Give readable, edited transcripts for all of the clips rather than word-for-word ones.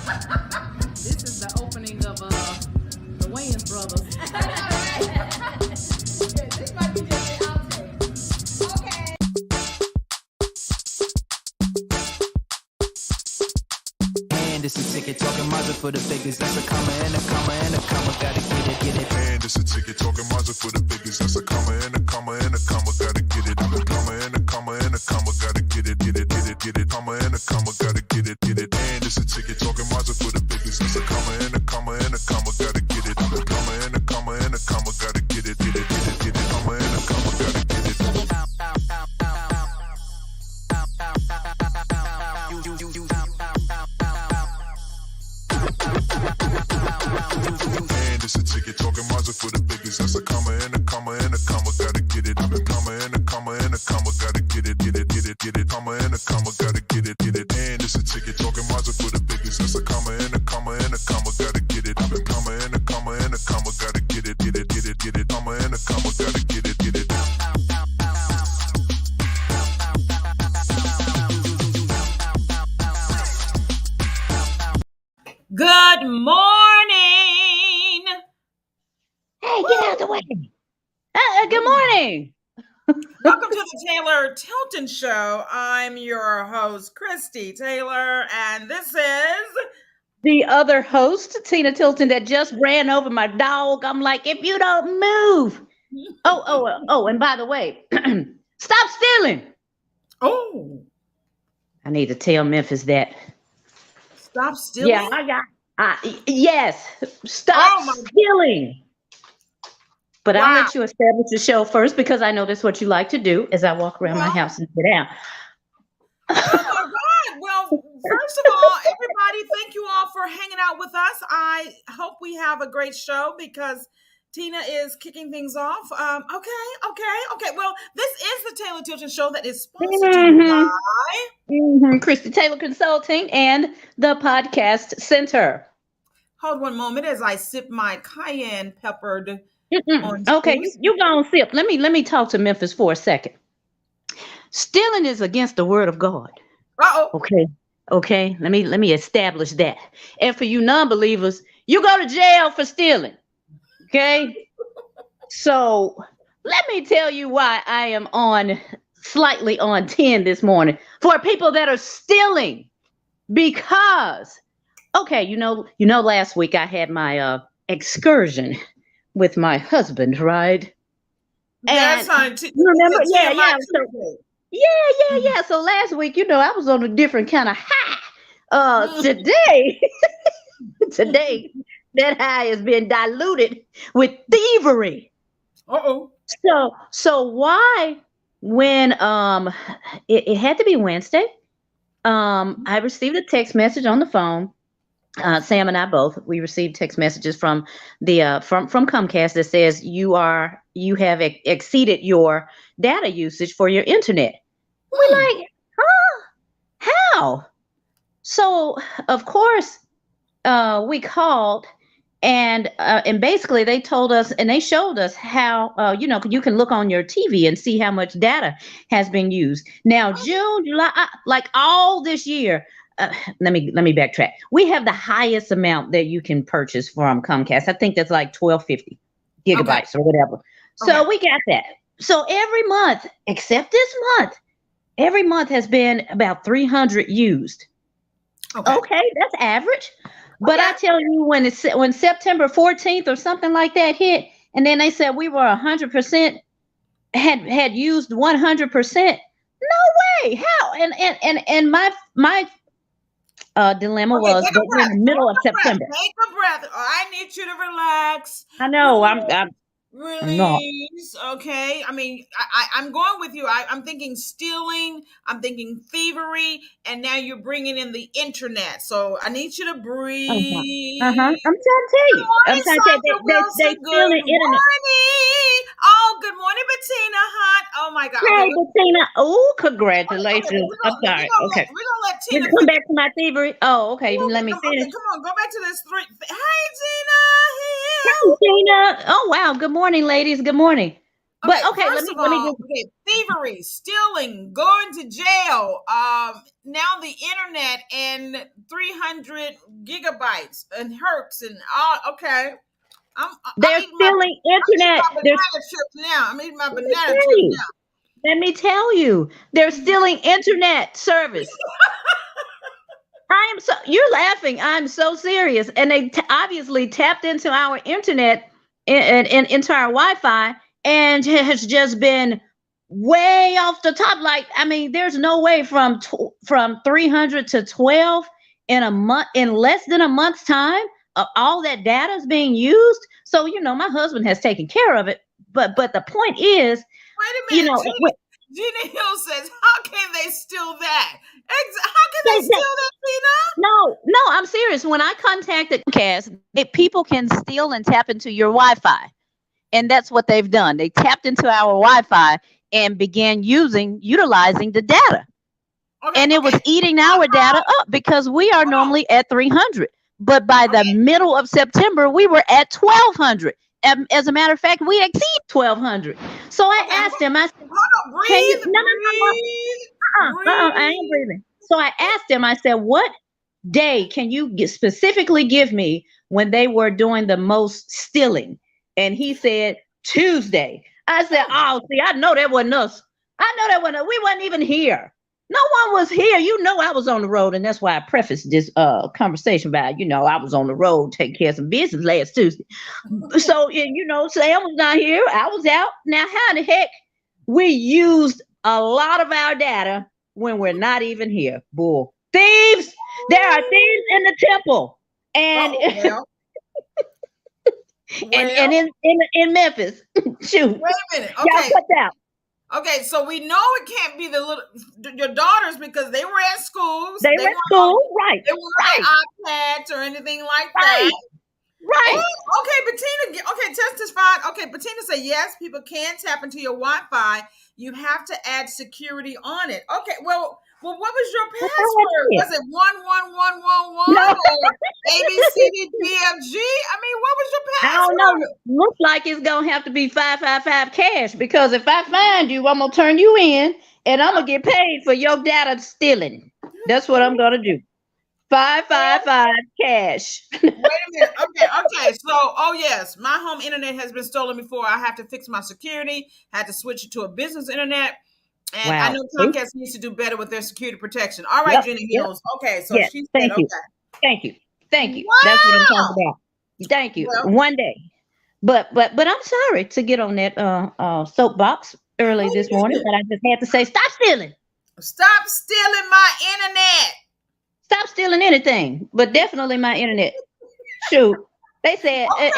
This is the opening of the Wayans brothers. This might be just an outtake. Okay. And it's a ticket talking Mazda for the biggest. That's a comma and a comma and a comma. Gotta get it, get it. And it's a ticket talking Mazda for the biggest. That's a comma and a comma and a comma. Gotta get it. A comma and a comma and a comma. Gotta get it, get it, get it, get it. Comma and a comma. Gotta get it, get it. And it's a ticket talking Mazda for the biggest. That's a comma and a comma and a comma. Gotta get it. A comma and a comma and a comma. Gotta get it, get it, get it, get it. Comma and a comma. Gotta get it. And it's a ticket talking Mazda for the biggest. That's a comma and a comma and a comma. Gotta get it. A comma and a comma and a comma. Gotta get it, get it, get it, get it. Comma and a comma. Gotta get it, get it. And it's a ticket talking Mazda for the biggest. That's a comma and a comma and a comma. Gotta get it. A comma and a comma and a comma. Gotta get it, get it, get it, get it. Comma and a comma. Gotta get it, get it. Good morning. Hey, get out the way. Good morning. Welcome to the Taylor Tilton Show. I'm your host, Christie Taylor, and this is The other host, Tina Tilton, that just ran over my dog. I'm like, if you don't move. Oh, and by the way, stop stealing. Oh, I need to tell Memphis that. stop stealing. Yeah, yes, stop stealing. But I'll let you establish the show first because I know that's what you like to do as I walk around my house and sit down. Oh my God. Well, first of all, everybody, thank you all for hanging out with us. I hope we have a great show because Tina is kicking things off. Okay. Well, this is the Taylor Tilton Show that is sponsored by Christy Taylor Consulting and the Podcast Center. Hold one moment as I sip my cayenne peppered. Okay, you gonna sip. Let me talk to Memphis for a second. Stealing is against the word of God. Uh-oh. Okay. Let me establish that. And for you non-believers, you go to jail for stealing. Okay. So let me tell you why I am slightly on 10 this morning for people that are stealing. Because, last week I had my excursion with my husband, right? That's you remember? Yeah. So last week, I was on a different kind of high. Today, that high has been diluted with thievery. Uh-oh. So why, when it had to be Wednesday, I received a text message on the phone. Sam and I both, we received text messages from the from Comcast that says you have exceeded your data usage for your internet. We're like, how? So of course, we called and basically they told us and they showed us how you can look on your TV and see how much data has been used. Now June, July, like all this year. Let me backtrack. We have the highest amount that you can purchase from Comcast. I think that's like 1250 gigabytes or whatever. So we got that. So every month, except this month, every month has been about 300 used. Okay, that's average. But I tell you, when September 14th or something like that hit, and then they said we were 100% had used 100%. No way. How? And my dilemma was that we're in the middle of September. Take a breath. I need you to relax. I know. I'm Release. Okay. I mean, I'm going with you. I'm thinking stealing. I'm thinking thievery. And now you're bringing in the internet. So I need you to breathe. I'm trying to tell you. They steal the internet. Oh, good morning, Bettina Hunt. Oh, my God. Hey, Bettina. Oh, congratulations. I'm sorry. Okay. We're going to let Tina come back to my thievery. Oh, okay. Let me finish. Come on. Go back to this three. Hey, Tina. Hey, Tina. Oh, wow. Good morning, ladies. Good morning. But Okay, okay, first of let me all, just okay, thievery, stealing, going to jail, now the internet and 300 gigabytes and hertz and all. Okay, I'm they're eating my stealing internet. banana chips now. I'm eating my Let me banana tell chips you. Let me tell you, they're now. stealing internet service. I am so you're laughing. I'm so serious. And they obviously tapped into our internet and into our Wi-Fi and has just been way off the top. Like, I mean, there's no way from 300 to 12 in a month, in less than a month's time. All that data is being used. So, my husband has taken care of it. But the point is, Wait a you minute, know, Gina Hill says, "How can they steal that? How can they steal that, Tina?" no, I'm serious. When I contacted Comcast, people can steal and tap into your Wi-Fi, and that's what they've done. They tapped into our Wi-Fi and began utilizing the data, Okay, and it was okay. eating our data up because we are Hold on. normally at 300, but by the Okay, middle of September, we were at 1200. As a matter of fact, we exceed 1200. So I okay. asked him. I said, Hold on. "Can you? Breathe, No, I ain't breathe. breathing." So I asked him. I said, "What day can you specifically give me when they were doing the most stealing?" And he said Tuesday. I said, Oh, "Oh, see, I know that wasn't us. I know that wasn't us. We wasn't even here. No one was here. I was on the road, and that's why I prefaced this conversation by, I was on the road taking care of some business last Tuesday. So, Sam was not here. I was out. Now, how in the heck we used a lot of our data when we're not even here? Bull. Thieves! There are thieves in the temple. And well, and well. in Memphis. Shoot. Wait a minute. Y'all Okay, cut out. okay. So we know it can't be the little your daughters because they were at schools. They They went weren't to on. school. Right. They weren't Right. on their iPads or anything like that. Right. Right. Oh, okay, Bettina. Okay, test is fine. Okay, Bettina said yes. People can tap into your Wi-Fi. You have to add security on it. Okay. Well, what was your That's all I password? did. Was it 11111 No, or ABCDBFG? I mean, what was your I don't know. password? Looks like it's gonna have to be 555 cash because if I find you, I'm gonna turn you in and I'm gonna get paid for your data stealing. That's what I'm gonna do. 555 cash. Wait a minute. Okay, okay. So, oh yes, my home internet has been stolen before. I have to fix my security. Had to switch it to a business internet, and I Wow. know See? Comcast needs to do better with their security protection. All right, Yep. Jenny Yep. Hills. Okay, so Yes. she said, Thank you. okay. Thank you. Thank you. That's what I'm talking Wow. about. Thank you. Well, One day. But I'm sorry to get on that soapbox early wait this a morning, minute. but I just had to say stop stealing. Stop stealing my internet. Stop stealing anything, but definitely my internet. Shoot. They said, Okay.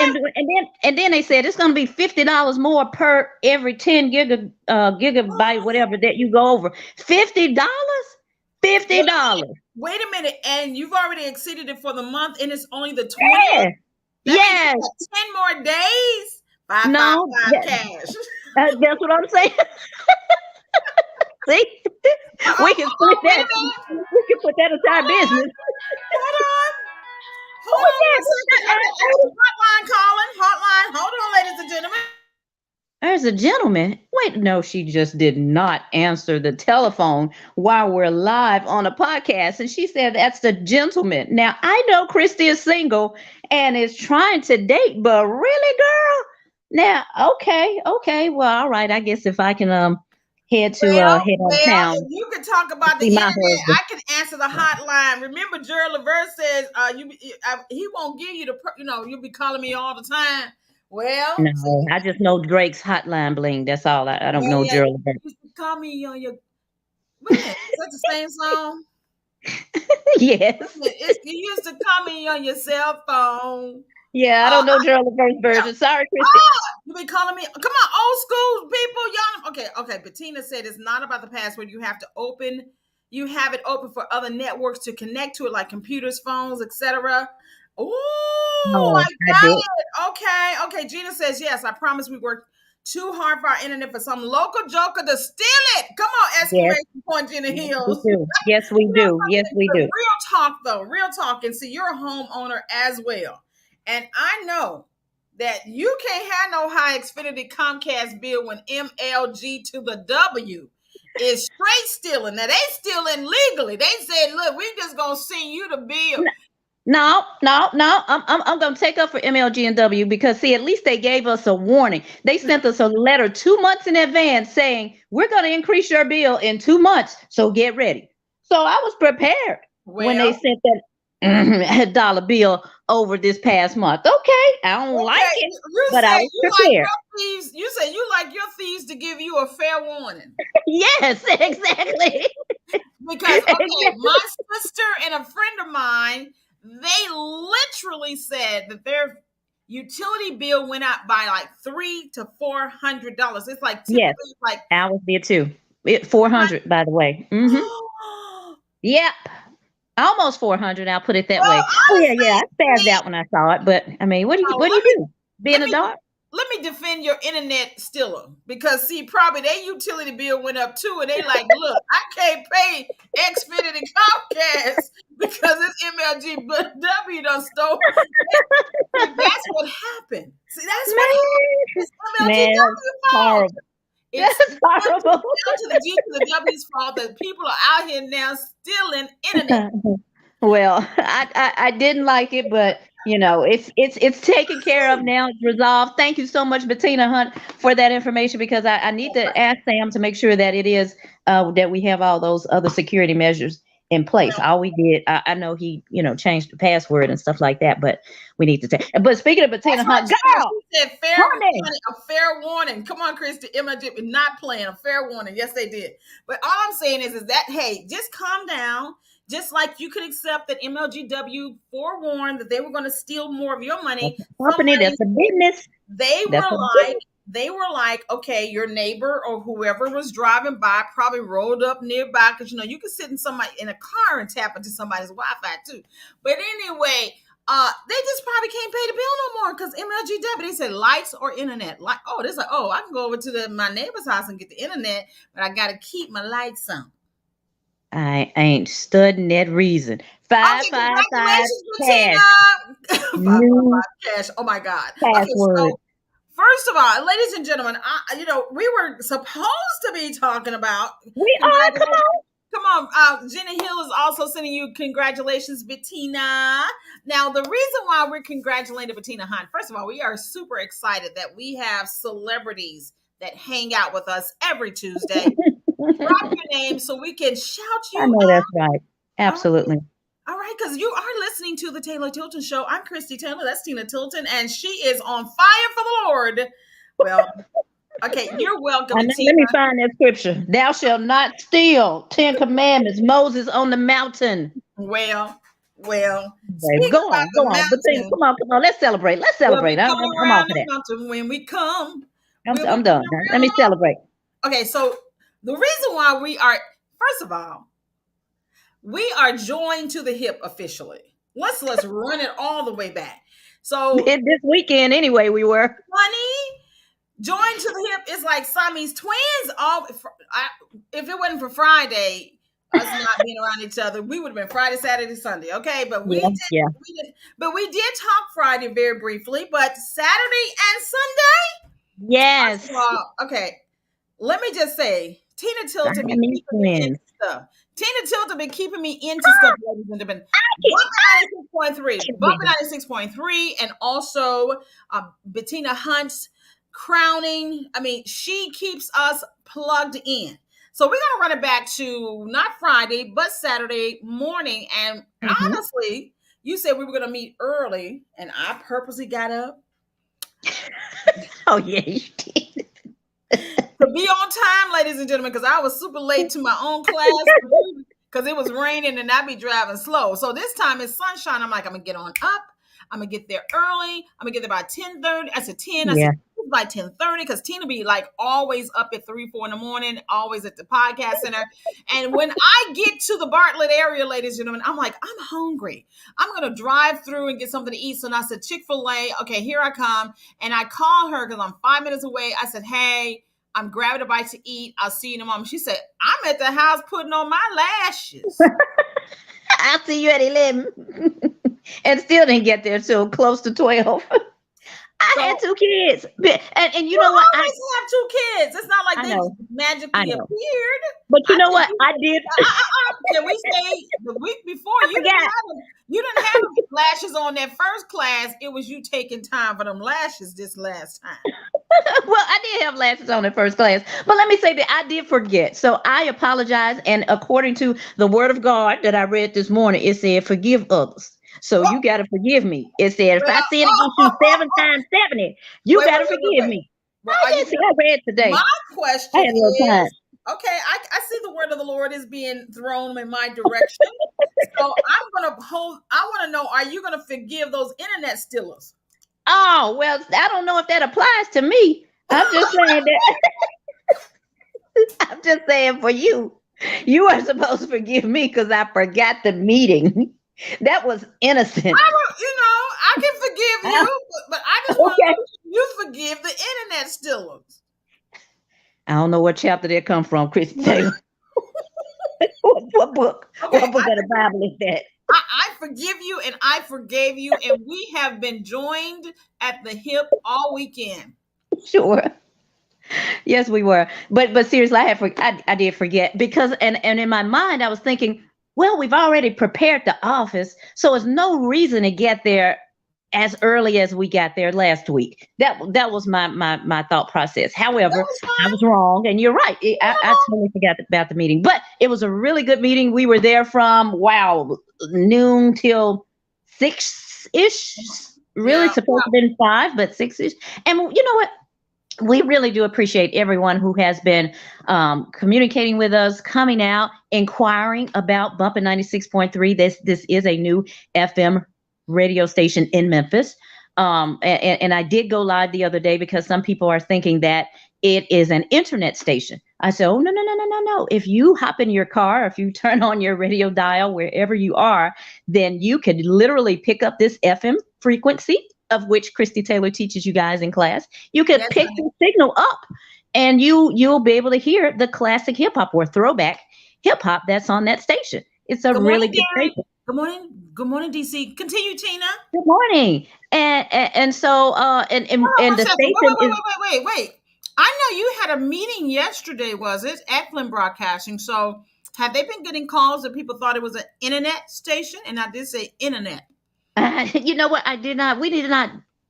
and then they said it's gonna be $50 more per every 10 gigabyte, whatever that you go over. $50? Wait a $50. minute. Wait a minute. And you've already exceeded it for the month, and it's only the 20th. Yeah. That means you Yes. got 10 more days. No. 555 cash. That's what I'm saying. See, we can split Wait a that. minute. We can put that Hold aside on. business. Hold on. Who Hold was on that? one second. Okay, hotline calling. Hotline. Hold on, ladies and gentlemen. There's a gentleman. Wait, no, she just did not answer the telephone while we're live on a podcast. And she said that's the gentleman. Now, I know Christy is single and is trying to date, but really, girl? Now, okay. Well, all right. I guess if I can head head on If town you could talk to about the see my internet, husband. I can answer the hotline. Remember, Gerald Levert says he won't give you you'll be calling me all the time. Well, No, see, I just know Drake's hotline bling. That's all. I don't know yeah, Gerald. you used to call me on your. Wait a minute, is that the same song? Wait a Yes. minute, you used to call me on your cell phone. Yeah, I Uh, don't know Gerald the first yeah. version. Sorry, Christy. Ah, you been calling me? Come on, old school people, y'all. Okay. Bettina said it's not about the password. You have to open. You have it open for other networks to connect to it, like computers, phones, etc. Oh, No, I I got did. it. Okay. Gina says yes. I promise we worked too hard for our internet for some local joker to steal it. Come on, Yes, exclamation point, Gina yes, we Hills. do. Yes, we do. Yes, we But do. real talk though, real talk, and see, you're a homeowner as well, and I know that you can't have no high Xfinity Comcast bill when MLG to the W is straight stealing. Now they stealing legally. They said, "Look, we just gonna send you the bill." No. I'm gonna take up for MLG and W because see, at least they gave us a warning. They sent us a letter 2 months in advance saying we're gonna increase your bill in 2 months, so get ready. So I was prepared when they Well, sent that dollar bill over this past month. Okay, I don't like okay, it, you but I say was you like prepared. your thieves. You say you like your thieves to give you a fair warning. Yes, exactly. Because okay, my sister and a friend of mine, they literally said that their utility bill went up by like $300 to $400. It's like Yes, typically like I was there too. 400, by the way. Yep. Almost 400. I'll put it that way. well, Oh yeah. I spazzed honestly, out when I saw it, but I mean, what do no, you do? Be in let the me dark? let me defend your internet stiller because see, probably their utility bill went up too, and they like, look, I can't pay Xfinity Comcast because it's MLG, but W done stole. See, that's what happened. See, that's what happened. It's Man, that's MLGW fault. horrible. It's That's horrible. down to the G to the W's fault that people are out here now stealing internet. Well, I didn't like it, but it's taken care of now. It's resolved. Thank you so much, Bettina Hunt, for that information because I need to ask Sam to make sure that it is that we have all those other security measures in place. All we did, I know he changed the password and stuff like that, but we need to take. But speaking of Bettina That's Hunt, right, Gina. girl, She said fair honey, warning, a fair warning. Come on, Christy. MLG is not playing a fair warning. Yes, they did. But all I'm saying is that hey, just calm down. Just like you could accept that MLGW forewarned that they were going to steal more of your money. company, that's a business. They That's were a like, business. they were like, okay, your neighbor or whoever was driving by probably rolled up nearby because you can sit in a car and tap into somebody's Wi-Fi too. But anyway, they just probably can't pay the bill no more because MLGW. They said lights or internet. Like, this like, I can go over to my neighbor's house and get the internet, but I got to keep my lights on. I ain't studying that reason. Okay, 555 congratulations, cash. Bettina. New 555 cash. Oh my God. Okay, password. so first of all, ladies and gentlemen, we were supposed to be talking about. We are. Come on. Come on. Jenna Hill is also sending you congratulations, Bettina. Now, the reason why we're congratulating Bettina Hunt, first of all, we are super excited that we have celebrities that hang out with us every Tuesday. Drop your name so we can shout you I know out. that's right. Absolutely. All right, because you are listening to the Taylor Tilton Show. I'm Christy Taylor. That's Tina Tilton, and she is on fire for the Lord. Well, okay, you're welcome, Let Tina. me find that scripture. Thou shalt not steal. 10 Commandments. Moses on the mountain. Well. Babe, go on. But come on. Let's celebrate. I'm off of that. Mountain when we come. I'm done. Let me celebrate. Okay, so the reason why we are, first of all, we are joined to the hip officially. Let's run it all the way back. So this weekend, anyway, we were. Funny, joined to the hip is like Siamese twins. If it wasn't for Friday, us not being around each other, we would have been Friday, Saturday, Sunday. Okay, but we did. But we did talk Friday very briefly. But Saturday and Sunday, yes. First of all, okay, let me just say, Tina Tilton been keeping me into stuff. Tina Tilton been keeping me into stuff, ladies and gentlemen. Bumpin 96.3, and also Bettina Hunt's crowning. I mean, she keeps us plugged in. So we're gonna run it back to not Friday, but Saturday morning. And honestly, you said we were gonna meet early, and I purposely got up. Oh yeah, you did. To be on time, ladies and gentlemen, because I was super late to my own class because it was raining and I'd be driving slow. So this time it's sunshine. I'm like, I'm gonna get on up. I'm gonna get there early. I'm gonna get there by 10:30. I said 10. I said by 10:30 because Tina be like always up at 3-4 in the morning, always at the podcast center. And when I get to the Bartlett area, ladies and gentlemen, I'm like, I'm hungry. I'm gonna drive through and get something to eat. So I said, Chick-fil-A. Okay, here I come. And I called her because I'm 5 minutes away. I said, hey, I'm grabbing a bite to eat. I'll see you in a moment. She said, I'm at the house putting on my lashes. I'll see you at 11. And still didn't get there till close to 12. I had So 2 kids. And you you know what? always have two kids. It's not like I they know. I magically know. appeared. But you I know think what? I did. can we say the week before I forgot. you didn't have them lashes on that first class. It was you taking time for them lashes this last time. Well, I did have lashes on in first class, but let me say that I did forget. So I apologize. And according to the word of God that I read this morning, it said, forgive others. So Oh, you got to forgive me. It said, if I well, sin against you 7 times 70, you wait, got wait, to wait, wait, forgive wait. me. Well, I did see, I read my today. I question had a little time. is okay, I see the word of the Lord is being thrown in my direction. So I want to know, are you gonna forgive those internet stealers? Oh, well, I don't know if that applies to me. I'm just saying that. I'm just saying for you. You are supposed to forgive me because I forgot the meeting. That was innocent. I can forgive Ah, you, but I just want to okay. know if you forgive the internet stealers. I don't know what chapter they come from, Christy Taylor. What book? Okay, What book of the Bible is that? I forgive you and I forgave you, and we have been joined at the hip all weekend. Sure. Yes, we were. But seriously, I did forget because and in my mind I was thinking, well, we've already prepared the office, so there's no reason to get there as early as we got there last week. That was my thought process. That However, was I was wrong, and you're right. I totally forgot about the meeting, but it was a really good meeting. We were there from noon till 6 ish. Really yeah. supposed to have been 5, but 6 ish. And you know what? We really do appreciate everyone who has been communicating with us, coming out, inquiring about Bumpin 96.3. This is a new FM radio station in Memphis. And I did go live the other day because some people are thinking that it is an internet station. I said, oh, no, no, no, no, no, no. If you hop in your car, if you turn on your radio dial wherever you are, then you could literally pick up this FM frequency of which Christy Taylor teaches you guys in class. You could Yes, pick the signal up and you'll be able to hear the classic hip hop or throwback hip hop that's on that station. It's a good really morning, good Gary. station. Good morning, DC. Continue, Tina. Good morning. And so Hold on and one the second. station is Wait. I know you had a meeting yesterday, was it? Eklund Broadcasting. So have they been getting calls that people thought it was an internet station? And I did say internet. you know what?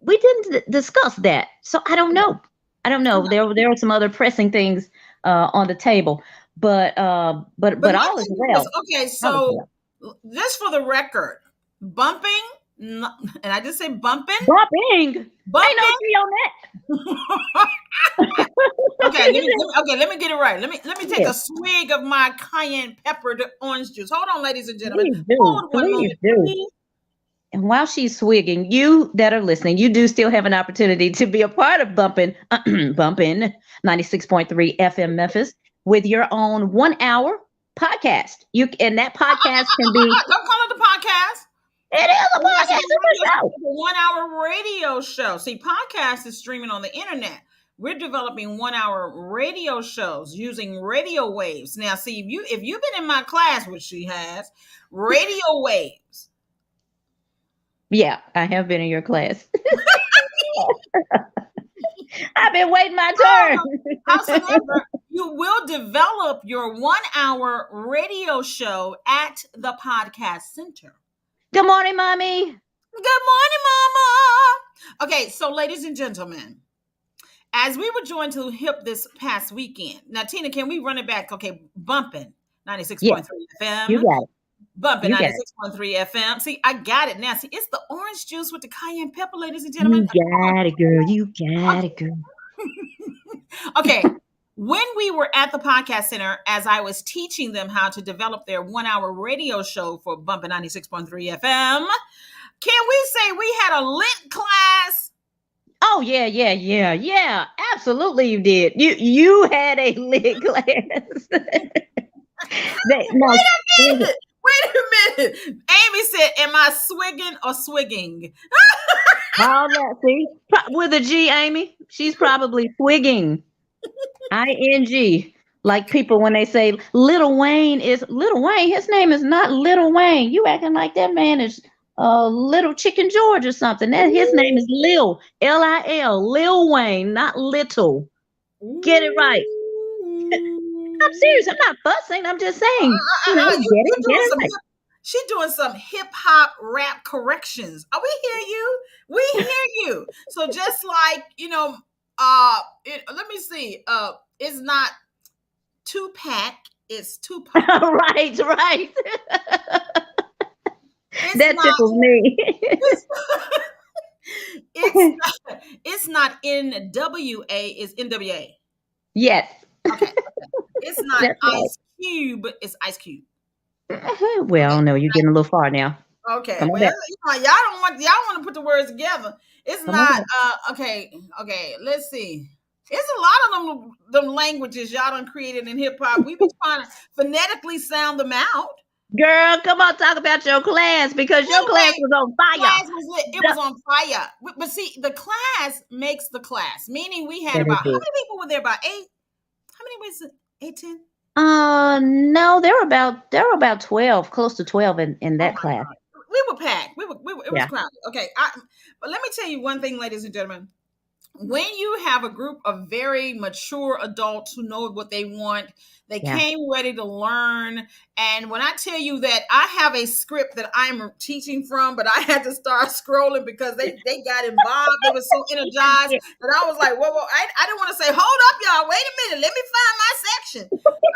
We didn't discuss that. So I don't know. I don't know. There were some other pressing things on the table, but But my all is thing was, well. okay, All is so well. just for the record, bumping, and I just say bumping, Bumping. Ain't no bumping. G on that. Okay, let me get it right. Let me take Yeah, a swig of my cayenne peppered orange juice. Hold on, ladies and gentlemen. please do. Hold one Please moment, do. please. And while she's swigging, you that are listening, you do still have an opportunity to be a part of Bumpin' 96.3 FM Memphis with your own 1 hour podcast. And that podcast can be Don't call it the podcast. it is a It's podcast, it's a show. a 1 hour radio show. See, podcast is streaming on the internet. We're developing 1 hour radio shows using radio waves. Now, see, if you've been in my class, which she has, radio waves. Yeah, I have been in your class. I've been waiting my turn. Howsoever, you will develop your 1 hour radio show at the podcast center. Good morning, mommy. Good morning, Mama. Okay, so ladies and gentlemen, as we were joined to hip this past weekend. Now, Tina, can we run it back? Okay, Bumpin 96.3 FM. You got it. Bumpin You got 96.3 FM. See, I got it now. See, it's the orange juice with the cayenne pepper, ladies and gentlemen. You got it, girl. You got it, girl. Okay. When we were at the podcast center, as I was teaching them how to develop their 1 hour radio show for Bumpin 96.3 FM, can we say we had a lit class? Oh yeah. Absolutely, you did. You had a lit class. No, Wait a minute. Amy said, am I swigging or swigging? all that. See, with a G, Amy. She's probably swigging. ING. Like people when they say Little Wayne is Little Wayne. His name is not Little Wayne. You acting like that man is Little Chicken George or something. That his name is Lil, Lil, Lil Wayne, not Little. Get it right. I'm serious. I'm not fussing. I'm just saying, get it right. She's doing some hip hop rap corrections. Oh, we hear you. We hear you. So just like, let me see. It's not Tupac, it's Tupac. Right. That tickles me. It's not NWA, it's NWA. Yes. Okay. It's not That's right. Ice Cube, it's Ice Cube. Well, no, you're getting a little far now. Okay. Come on Well, back. y'all want to put the words together. It's Come on not back. okay. Let's see. It's a lot of them languages y'all done created in hip hop. We been trying to phonetically sound them out. Girl, come on, talk about your class because your class was on fire. It was on fire. But see, the class makes the class. Meaning we had That about is how it. many people were there? About 8? How many was it? 8, 10? No, there were about 12, close to 12 in that class. God. We were packed. It was Yeah. crowded. Okay. But let me tell you one thing, ladies and gentlemen. When you have a group of very mature adults who know what they want, they Yeah. came ready to learn. And when I tell you that I have a script that I'm teaching from, but I had to start scrolling because they got involved. They were so energized that I was like, whoa. I didn't want to say, hold up, y'all. Wait a minute. Let me find my section.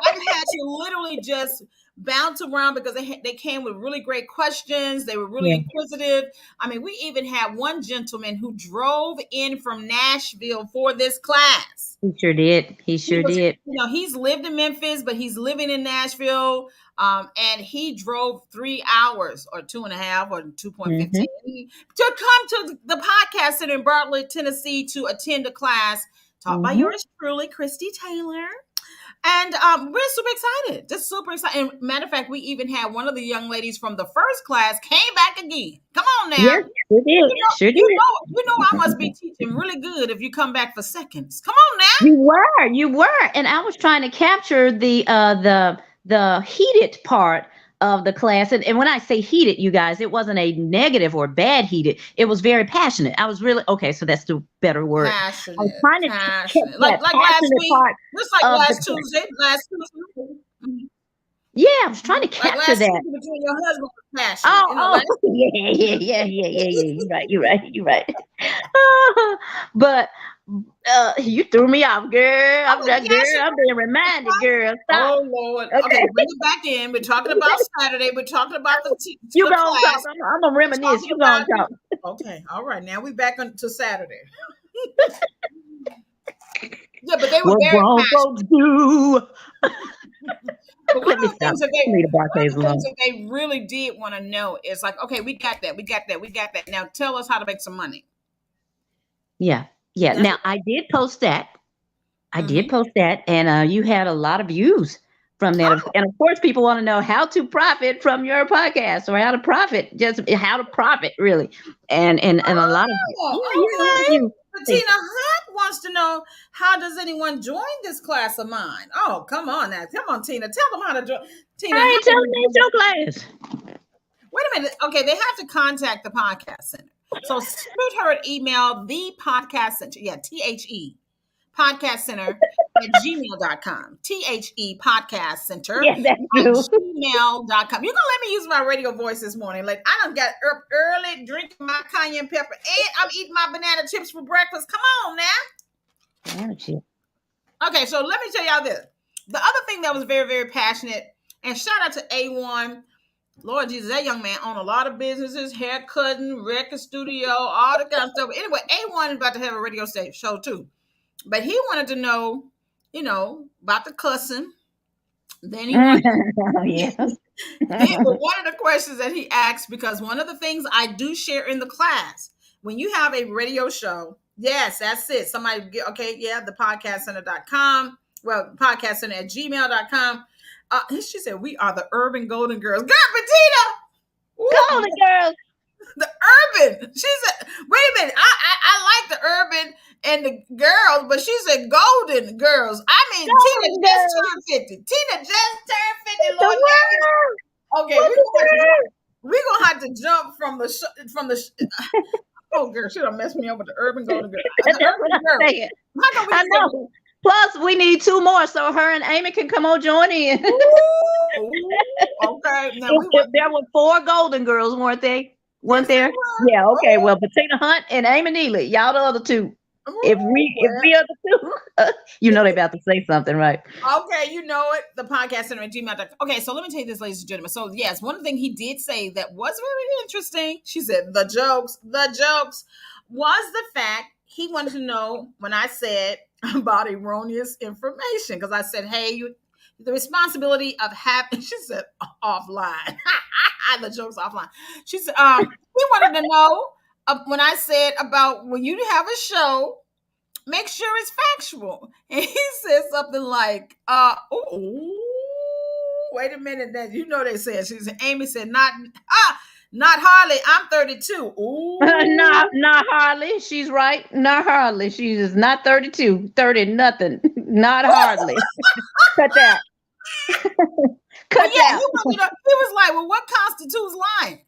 I had to literally just bounce around because they came with really great questions. They were really inquisitive. I mean, we even had one gentleman who drove in from Nashville for this class. He sure did. He's lived in Memphis, but he's living in Nashville. And he drove 3 hours or 2.5 or 2.15 to come to the podcast center in Bartlett, Tennessee to attend a class taught by yours truly, Christy Taylor. And we're super excited, just super excited. And matter of fact, we even had one of the young ladies from the first class came back again. Come on now. Yes, sure did. You know I must be teaching really good if you come back for seconds. Come on now. You were. And I was trying to capture the heated part of the class. And when I say heated, you guys, it wasn't a negative or bad heated. It was very passionate. I was really, okay, so that's the better word. Passionate. I was trying to catch like that last passionate week. part Just like of last the Tuesday. Yeah, I was trying to Like capture last that. Tuesday between your husband was passionate. Yeah. You're right. But you threw me off, girl. I'm being reminded, girl. Stop. Oh Lord. Okay, bring it back in. We're talking about Saturday. We're talking about the You the gonna class. talk? I'm gonna reminisce. You gonna talk? Okay, all right. Now we back on to Saturday. Yeah, but they were What very grown passionate. folks do? But one of the things that they they really did want to know is like, okay, we got that. Now tell us how to make some money. Yeah. Now I did post that. And you had a lot of views from that. And of course, people want to know how to profit from your podcast or how to profit, really. And a lot of But Tina Hot wants to know, how does anyone join this class of mine? Oh, come on now. Come on, Tina. Tell them how to join. Tina, I ain't telling you your class. Wait a minute. Okay, they have to contact the podcast center. So shoot her an email, the podcast center. Yeah, THE podcast center at gmail.com. THE podcast center Yeah, that's true. at gmail.com. You're gonna let me use my radio voice this morning. Like, I done got up early drinking my cayenne pepper and I'm eating my banana chips for breakfast. Come on now. Banana chips. Okay, so let me tell y'all this. The other thing that was very, very passionate, and shout out to A1. Lord Jesus, that young man owned a lot of businesses, hair cutting, record studio, all the kind of stuff. Anyway, A1 is about to have a radio show too. But he wanted to know, about the cussing. Then he wanted but one of the questions that he asked, because one of the things I do share in the class, when you have a radio show, yes, that's it. Somebody get, the podcastcenter.com. Well, podcastcenter at gmail.com. She said, we are the urban golden girls. Girl, Bettina! Golden girls. The urban. She said, wait a minute. I like the urban and the girls, but she said golden girls. I mean, golden Tina just turned 50. Tina just turned 50, Lord. Okay, We're gonna have to jump from the oh girl, she done messed me up with the urban golden girl. The That's what urban I'm girl. saying. How come we I just go, know. Plus, we need 2 more so her and Amy can come on join in. ooh, okay. Now we If there were 4 Golden Girls, weren't they? Weren't yes, they there? were. Yeah. Okay. Well, Bettina Hunt and Amy Neely, y'all the other 2. If we are the 2, you know they about to say something, right? Okay, you know it. The podcast center at gmail.com. Okay, so let me tell you this, ladies and gentlemen. So, yes, one thing he did say that was very interesting. She said, the jokes was the fact he wanted to know when I said about erroneous information. Because I said, hey, the responsibility of having, she said, offline. The jokes offline. She said, he wanted to know when I said about when you have a show, make sure it's factual. And he said something like, wait a minute, that you know they said, she said, Amy said, not Harley, I'm 32. Ooh. Not Harley. She's right. Not Harley. She is not 32. 30 nothing. Not Harley. Cut that. Cut Yeah, that. he was like, well, what constitutes lying?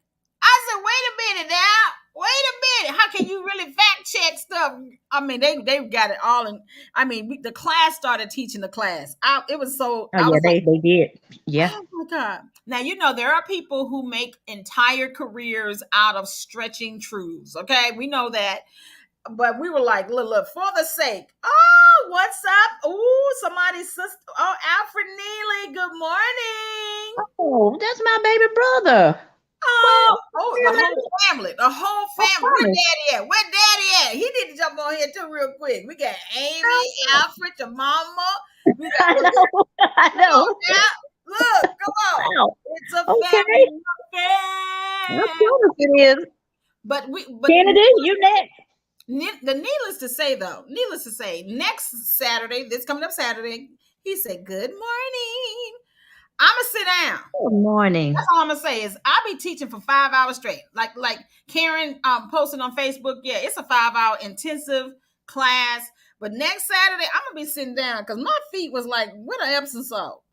I said, wait a minute now. Wait a minute. How can you really fact check stuff? I mean, they got it all in. I mean, the class started teaching the class. It was so. Oh, yeah, they did. Yeah. Oh my God. Now, you know, there are people who make entire careers out of stretching truths. Okay. We know that. But we were like, look, for the sake. Oh, what's up? Oh, somebody's sister. Oh, Alfred Neely. Good morning. Oh, that's my baby brother. Oh, the whole family. The whole family. Where Daddy at? Where Daddy at? He need to jump on here too real quick. We got Amy, Alfred, your mama. We got, I know. Look, come on. Wow. It's a family affair. Of course it is. But Kennedy, you next. Needless to say, next Saturday, this coming up Saturday, he said, good morning. I'm gonna sit down. Good morning. That's all I'm gonna say is I'll be teaching for 5 hours straight. Like Karen posted on Facebook. Yeah, it's a 5-hour intensive class. But next Saturday, I'm gonna be sitting down because my feet was like, what an Epsom salt.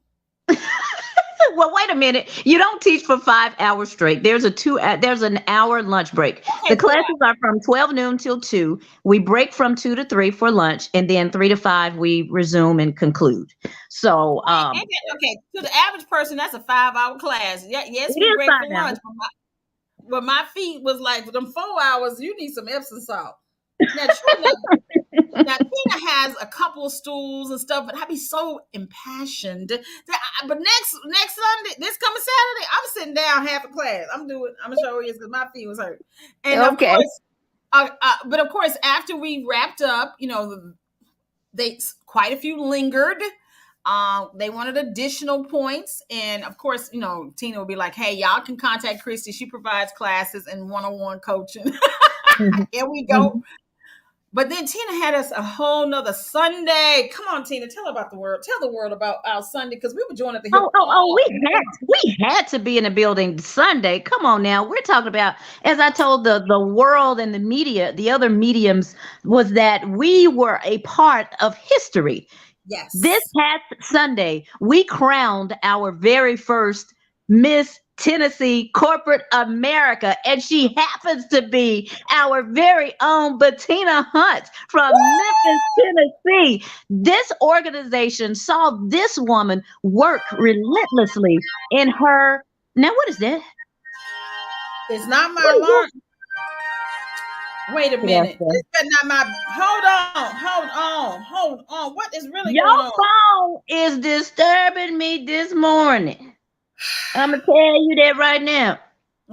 Well, wait a minute. You don't teach for 5 hours straight. There's an hour lunch break. Okay, the classes are from 12 noon till 2. We break from 2 to 3 for lunch, and then 3 to 5 we resume and conclude. So, okay, to the average person, that's a 5-hour class. Yeah, yes, we break for lunch. But my feet was like, for them 4 hours, you need some Epsom salt. Now, Tina has a couple of stools and stuff, but I be so impassioned. But next Sunday, this coming Saturday, I'm sitting down half a class. I'm gonna show you because my feet was hurt. And okay. But of course, after we wrapped up, you know, quite a few lingered. They wanted additional points, and of course, you know, Tina would be like, "Hey, y'all can contact Christy. She provides classes and one-on-one coaching." Here we go. Mm-hmm. But then Tina had us a whole nother Sunday. Come on, Tina, tell about the world. Tell the world about our Sunday because we were joining at the hill. We had to be in the building Sunday. Come on now. We're talking about, as I told the world and the media, the other mediums, was that we were a part of history. Yes. This past Sunday, we crowned our very first Miss Tennessee Corporate America, and she happens to be our very own Bettina Hunt from Memphis, Tennessee. This organization saw this woman work relentlessly in her. Now, what is that? It's not my alarm. Wait a minute. This is not my. Hold on. What is really going on? Your phone is disturbing me this morning. I'm gonna tell you that right now.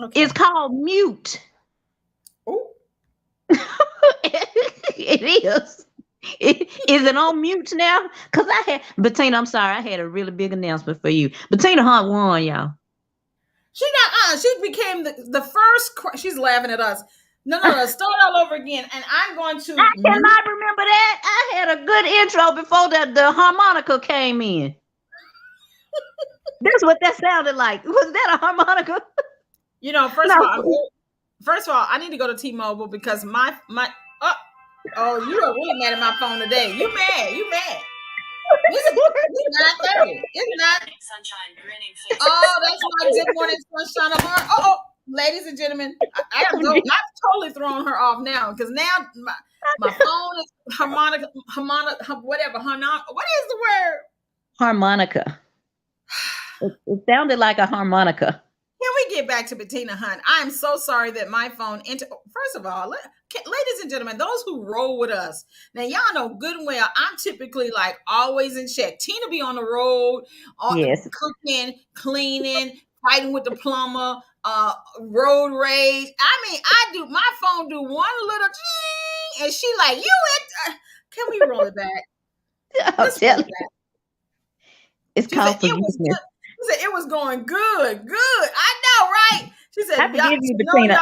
Okay. It's called mute. Oh, it is. Is it on mute now? Because Bettina, I'm sorry, I had a really big announcement for you. Bettina Hunt won, y'all. She became the first. She's laughing at us. No, start all over again. And I'm going to. I cannot remember that. I had a good intro before the harmonica came in. That's what that sounded like. Was that a harmonica? You know, first of all, I need to go to T-Mobile because my you are really mad at my phone today. You mad. It's 9:30. It's not sunshine grinning. Oh, that's my good morning sunshine alert. ladies and gentlemen, I've totally thrown her off now because now my phone is harmonica, whatever. What is the word? Harmonica. It sounded like a harmonica. Can we get back to Bettina Hunt? I'm so sorry that my phone First of all, ladies and gentlemen, those who roll with us, now y'all know good and well, I'm typically like always in check. Tina be on the road, Yes. cooking, cleaning, fighting with the plumber, road rage. I mean, my phone do one little ching, and she like, can we roll it back? I'll Let's tell roll it you. back. It's She called said, it was forgiveness. good. She said it was going good. I know, right? She said, I forgive you, to know Bettina.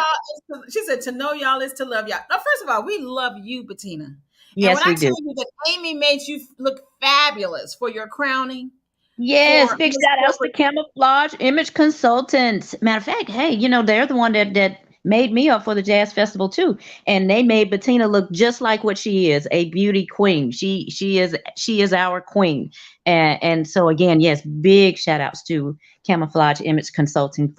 she said, to know y'all is to love y'all. Now, first of all, we love you, Bettina. And when Yes, I we tell do. you that Amy made you look fabulous for your crowning, Yes, for big Miss shout outs to Corporate, Camouflage Image Consultants. Matter of fact, hey, they're the one that made me up for the Jazz Festival too. And they made Bettina look just like what she is, a beauty queen. She is our queen. And so again, yes, big shout outs to Camouflage Image Consultants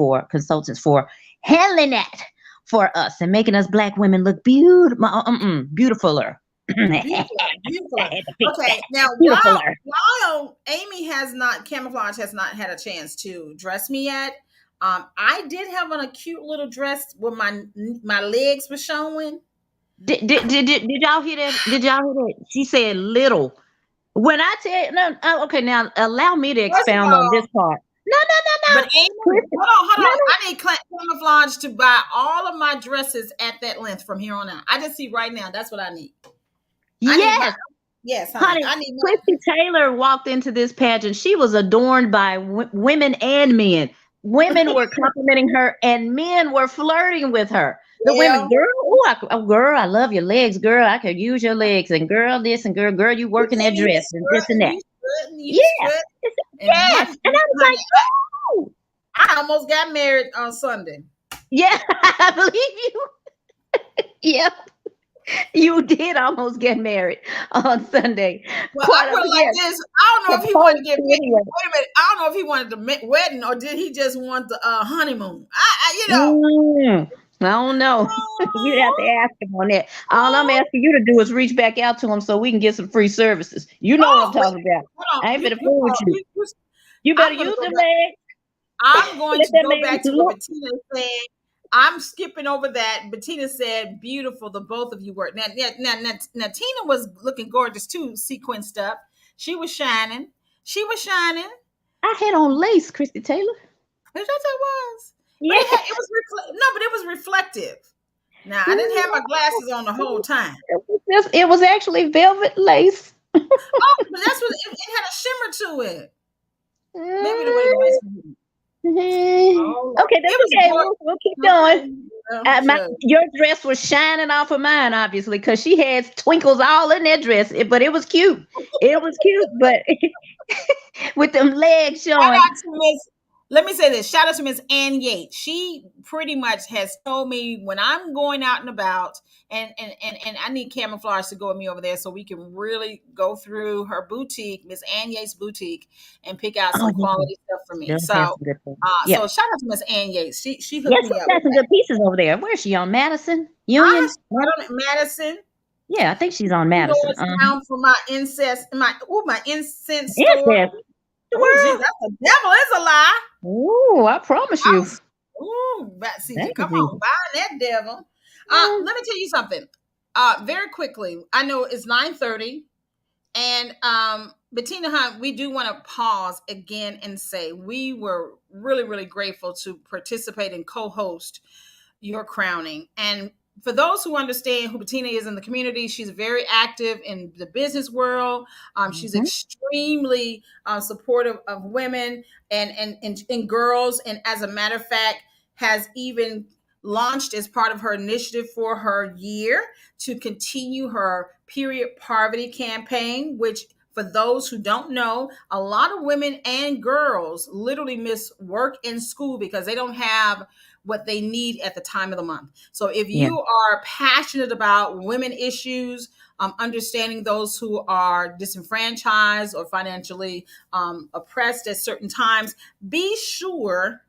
for handling that for us and making us black women look beautifuler. beautiful. Okay, now Beautifuler. while Amy Camouflage has not had a chance to dress me yet. I did have on a cute little dress where my legs were showing. Did y'all hear that? Did y'all hear that? She said little. When I tell no, okay, now allow me to First of expound on all, this part. No, no, no, but no. Amy, Kristen, hold no, on. no. I need Camouflage to buy all of my dresses at that length from here on out. I just see right now. That's what I need. Yes, Yes, honey. honey. I need my. Christy Taylor walked into this pageant. She was adorned by women and men. Women were complimenting her, and men were flirting with her. The women, Yeah. girl, I love your legs, girl. I could use your legs, and girl, this and girl, you working that You dress and this and that. you Yeah, strut. And yes. one, And I was honey, like, oh, I almost got married on Sunday. yeah, I believe you. Yeah, you did almost get married on Sunday. Well, I Quite put a it like yes. this. I don't know if he wanted to Proposed get married. anyway. Wait a minute. I don't know if he wanted the wedding or did he just want the honeymoon. I don't know. You'd have to ask him on that. All I'm asking you to do is reach back out to him so we can get some free services. You know what I'm Wait, talking about. hold on. I ain't finna fool with you. You- You better I'm gonna use go them back. legs. I'm going Let to that go man back to what look. Bettina said. I'm skipping over that. Bettina said, "Beautiful." The both of you were. Now Tina was looking gorgeous too, sequenced up. She was shining. She was shining. I had on lace, Christy Taylor. That's what it was. But Yeah. it was reflective. Now I didn't have my glasses on the whole time. It was actually velvet lace. Oh, but that's what it had a shimmer to it. Maybe the way the lights were hitting. Oh, Okay, that's it was okay. gorgeous. We'll keep going. Sure. Your dress was shining off of mine, obviously, because she had twinkles all in that dress. But it was cute. It was cute, but with them legs Shout showing. out to Miss. Let me say this. Shout out to Miss Ann Yates. She pretty much has told me when I'm going out and about, and I need Camouflage to go with me over there so we can really go through her boutique, Miss Ann Yates boutique, and pick out Oh, some quality stuff for me. yeah. So, That's some good things. Yeah. so shout out to Miss Ann Yates. She Yeah, hooked she's me up got with some that. good pieces over there. Where's she on Madison? I Union? started at Madison. Yeah, I think she's on Madison. $2 down for my incense Yes, store. yes. Oh, geez, that's the devil is a lie. Ooh, I promise you. See, That come is on, buy that devil. easy. Let me tell you something. Very quickly, I know it's 9:30, and Bettina Hunt, we do want to pause again and say we were really, really grateful to participate and co-host your crowning. And for those who understand who Bettina is in the community, she's very active in the business world. She's Mhm. extremely supportive of women and girls. And as a matter of fact, has even launched as part of her initiative for her year to continue her period poverty campaign, which for those who don't know, a lot of women and girls literally miss work and school because they don't have what they need at the time of the month. So if Yeah. you are passionate about women issues, understanding those who are disenfranchised or financially oppressed at certain times, be sure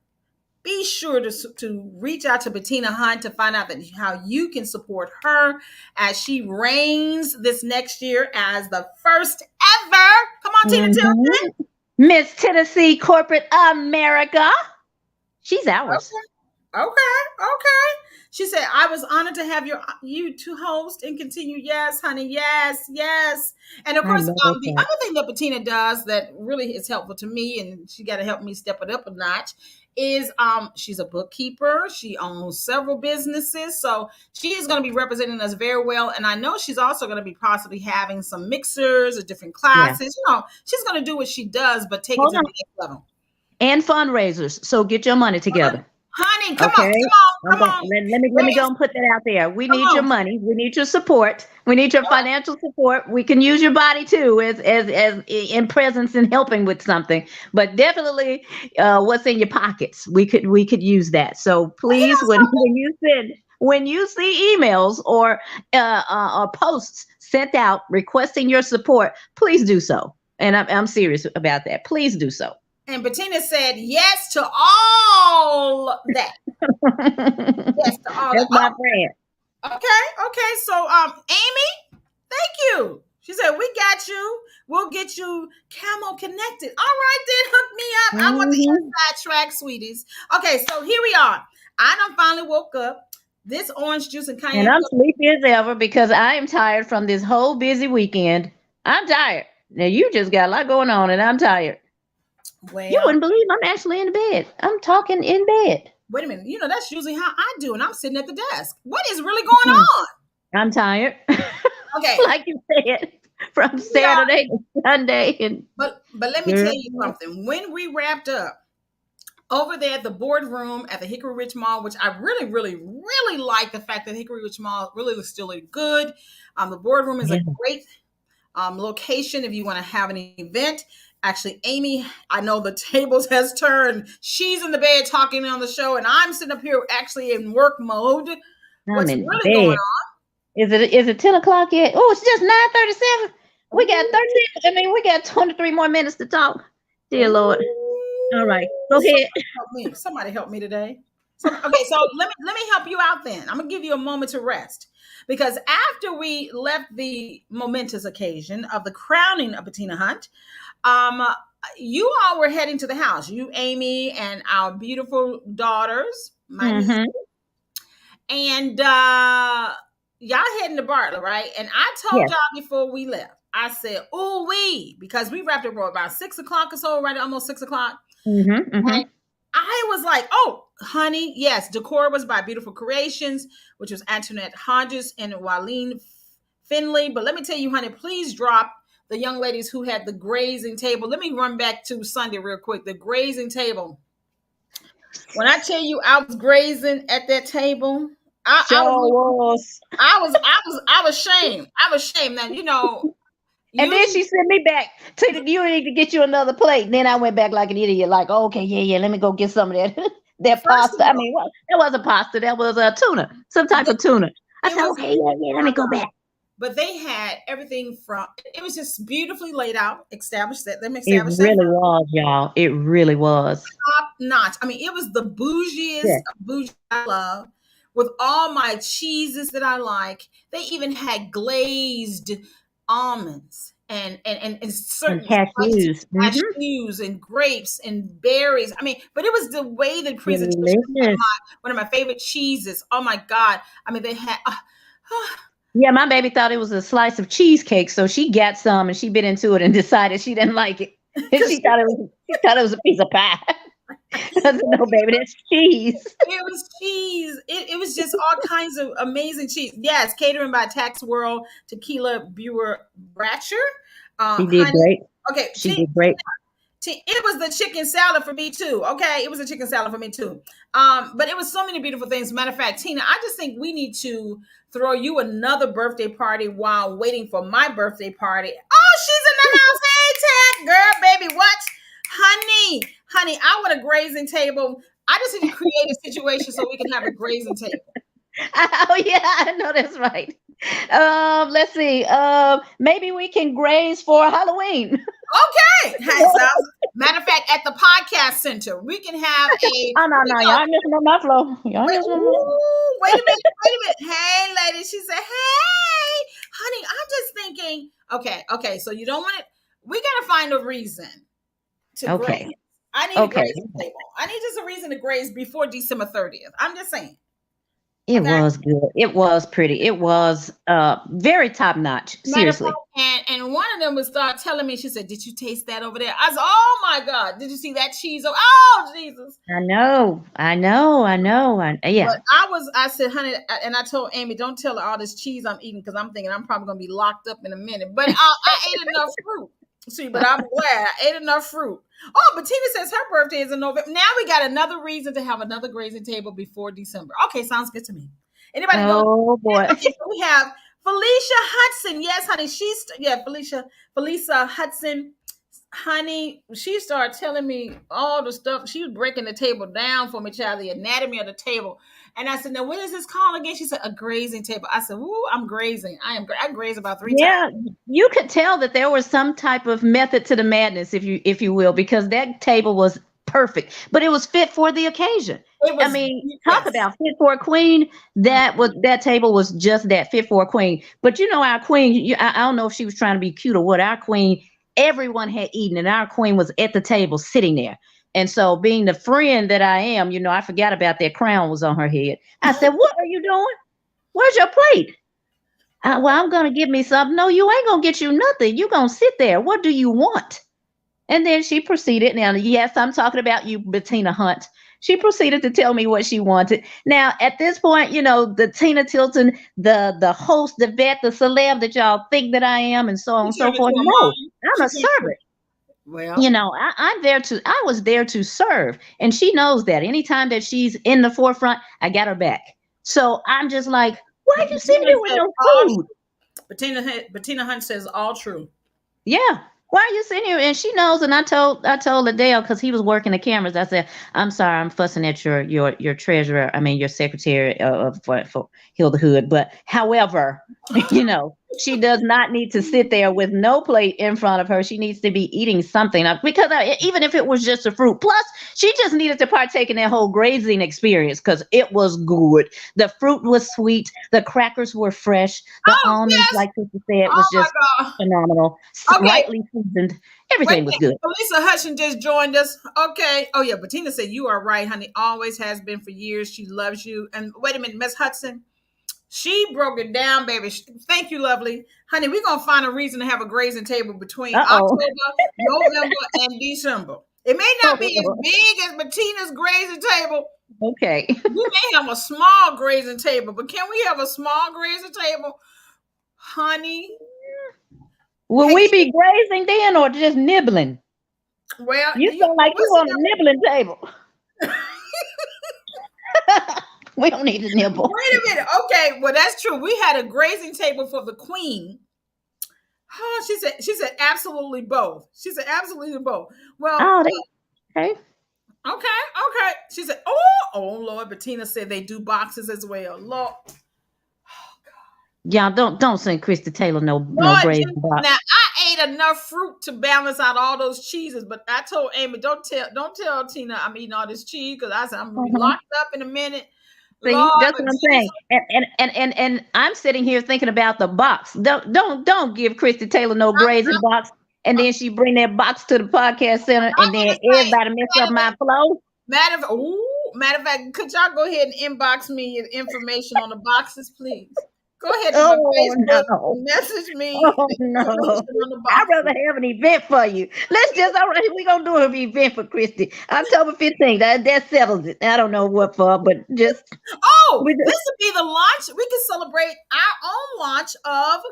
be sure to reach out to Bettina Hunt to find out how you can support her as she reigns this next year as the first ever. Come on, Tina Tilton. Miss Tennessee Corporate America. She's ours. Okay. She said, I was honored to have you to host and continue. Yes, honey. Yes. And of course, the other thing that Bettina does that really is helpful to me, and she got to help me step it up a notch, is she's a bookkeeper. She owns several businesses. So she is going to be representing us very well. And I know she's also going to be possibly having some mixers or different classes. Yeah. She's going to do what she does, but take it to the next level. And fundraisers. So get your money together. Honey, come on. Let me go and put that out there. We need your money. We need your support. We need your financial support. We can use your body too, as in presence and helping with something. But definitely, what's in your pockets, we could use that. So please, when you see emails or posts sent out requesting your support, please do so. And I'm serious about that. Please do so. And Bettina said yes to all that. Yes to all That's that. my friend. Okay. So, Amy, thank you. She said, we got you. We'll get you Camo connected. All right, then hook me up. I want the inside track, sweeties. Okay, so here we are. I done finally woke up. This orange juice and cayenne. And I'm sleepy as ever because I am tired from this whole busy weekend. I'm tired. Now, you just got a lot going on, and I'm tired. Well, you wouldn't believe I'm actually in bed. I'm talking in bed. Wait a minute. That's usually how I do, and I'm sitting at the desk. What is really going on? I'm tired. Okay. Like you said, from Saturday to Sunday. But let me tell you something. When we wrapped up over there at the boardroom at the Hickory Ridge Mall, which I really, really, really like the fact that Hickory Ridge Mall really looks still good. The boardroom is a great location if you want to have an event. Actually, Amy, I know the tables has turned. She's in the bed talking on the show, and I'm sitting up here actually in work mode. What's really going on? Is it 10 o'clock yet? Oh, it's just 9:37. We got 13. We got 23 more minutes to talk. Dear Lord. All right, go ahead. Somebody help me today. So let me help you out then. I'm gonna give you a moment to rest. Because after we left the momentous occasion of the crowning of Bettina Hunt, you all were heading to the house. You, Amy, and our beautiful daughters, my niece. And y'all heading to Bartlett, right? And I told y'all before we left, I said, because we wrapped up about 6 o'clock or so, right? Almost 6 o'clock. And I was like, honey, yes, decor was by Beautiful Creations, which was Antoinette Hodges and Wileen Finley. But let me tell you, honey, please drop the young ladies who had the grazing table. Let me run back to Sunday real quick. The grazing table. When I tell you I was grazing at that table, I was ashamed. I was ashamed that, and then she sent me back to you need to get you another plate. And then I went back like an idiot, like, okay, let me go get some of that pasta. That wasn't pasta. That was a tuna, some type of tuna. I said, okay, let me go back. But they had everything it was just beautifully laid out, established. It really was, y'all. It really was. Top notch. It was the bougiest bougie I love, with all my cheeses that I like. They even had glazed almonds and certain cashews and grapes and berries. But it was the way the presentation. One of my favorite cheeses. Oh my God. They had. Yeah, my baby thought it was a slice of cheesecake, so she got some and she bit into it and decided she didn't like it. She thought it was a piece of pie. I said, no, baby, that's cheese. It was cheese. It was just all kinds of amazing cheese. Yes, catering by Tax World, Tequila Brewer Bratcher. She did great. Okay, she did great. It was the chicken salad for me too. Okay, it was a chicken salad for me too. But it was so many beautiful things. Matter of fact, Tina, I just think we need to throw you another birthday party while waiting for my birthday party. Oh, she's in the house. Hey, Tat, girl, baby, what? Honey, I want a grazing table. I just need to create a situation so we can have a grazing table. Oh yeah, I know that's right. Let's see. Maybe we can graze for Halloween. Okay. Hey, matter of fact, at the podcast center, we can have a. Oh no, no, y'all ain't messing up my flow. Y'all ain't Wait, messing up my ooh, wait a minute. Wait a minute. Hey, lady. She said, "Hey, honey, I'm just thinking." Okay. So you don't want it. We gotta find a reason to Okay. graze. I need a Okay. grazing table. I need just a reason to graze before December 30th. I'm just saying. It Okay. was good. It was pretty. It was very top notch. Matter of Seriously. fact, and one of them would start telling me, she said, "Did you taste that over there?" I said, "Oh my God, did you see that cheese? Oh Jesus." I know. Yeah. But I said, honey, and I told Amy, don't tell her all this cheese I'm eating because I'm thinking I'm probably going to be locked up in a minute. But I ate enough fruit. See, but I'm glad I ate enough fruit. Oh, but Tina says her birthday is in November. Now we got another reason to have another grazing table before December. Okay, sounds good to me. Anybody know? Oh boy. Okay, so we have Felicia Hudson. Yes, honey. Felicia Hudson. Honey, she started telling me all the stuff. She was breaking the table down for me, child, the anatomy of the table. And I said, "Now, what is this called again?" She said, "A grazing table." I said, "Ooh, I'm grazing. I graze about 3 Yeah, times." you could tell that there was some type of method to the madness, if you will, because that table was perfect, but it was fit for the occasion. It I was, mean, talk yes. about fit for a queen. That table was just that, fit for a queen. But you know, our queen, I don't know if she was trying to be cute or what. Our queen, everyone had eaten, and our queen was at the table sitting there. And so, being the friend that I am, I forgot about that crown was on her head. I said, "What are you doing? Where's your plate?" Well, I'm gonna get me something. No, you ain't gonna get you nothing. You gonna sit there. What do you want? And then she proceeded. Now, yes, I'm talking about you, Bettina Hunt. She proceeded to tell me what she wanted. Now, at this point, the Tina Tilton, the host, the vet, the celeb that y'all think that I am, and so on She and so turned into forth. a No, mom. I'm a servant. Well, I was there to serve, and she knows that. Anytime that she's in the forefront, I got her back. So I'm just like, why are you sitting here with no food? Bettina Hunt says all true. Yeah. Why are you sitting here? And she knows. And I told Adele, because he was working the cameras. I said, "I'm sorry, I'm fussing at your treasurer. I mean, your secretary for Hilda Hood. But however, she does not need to sit there with no plate in front of her. She needs to be eating something, because even if it was just a fruit. Plus, she just needed to partake in that whole grazing experience because it was good. The fruit was sweet. The crackers were fresh. The Oh, almonds, yes. like Sister said, Oh was my just God. phenomenal. Okay. Rightly seasoned. Everything was good. Lisa Hutchins just joined us. Okay. Oh yeah, Bettina said you are right, honey. Always has been for years. She loves you. And wait a minute, Miss Hudson. She broke it down, baby. Thank you, lovely. Honey, we're gonna find a reason to have a grazing table between October, November, and December. It may not be as big as Bettina's grazing table. Okay. We may have a small grazing table, but can we have a small grazing table? Honey. Will we be grazing then or just nibbling? Well, you sound like you on a nibbling table. We don't need to nibble. Wait a minute. Okay, well that's true. We had a grazing table for the queen. Oh, she said absolutely both. She said absolutely both. Well, okay. Okay. She said, oh Lord, Bettina said they do boxes as well. Lord. Y'all don't send Christy Taylor no grazing box. Now I ate enough fruit to balance out all those cheeses, but I told Amy, don't tell Tina I'm eating all this cheese because I said I'm gonna be locked up in a minute. See, Lord, that's what I'm saying. And I'm sitting here thinking about the box. Don't give Christy Taylor no grazing box. And then she bring that box to the podcast center, and then everybody mess up my flow. Matter of fact, could y'all go ahead and inbox me your information on the boxes, please? Go ahead to my Facebook and message me. Oh no! I'd rather have an event for you. We're gonna do an event for Christy. October 15th. That settles it. I don't know what for, but just this would be the launch. We can celebrate our own launch of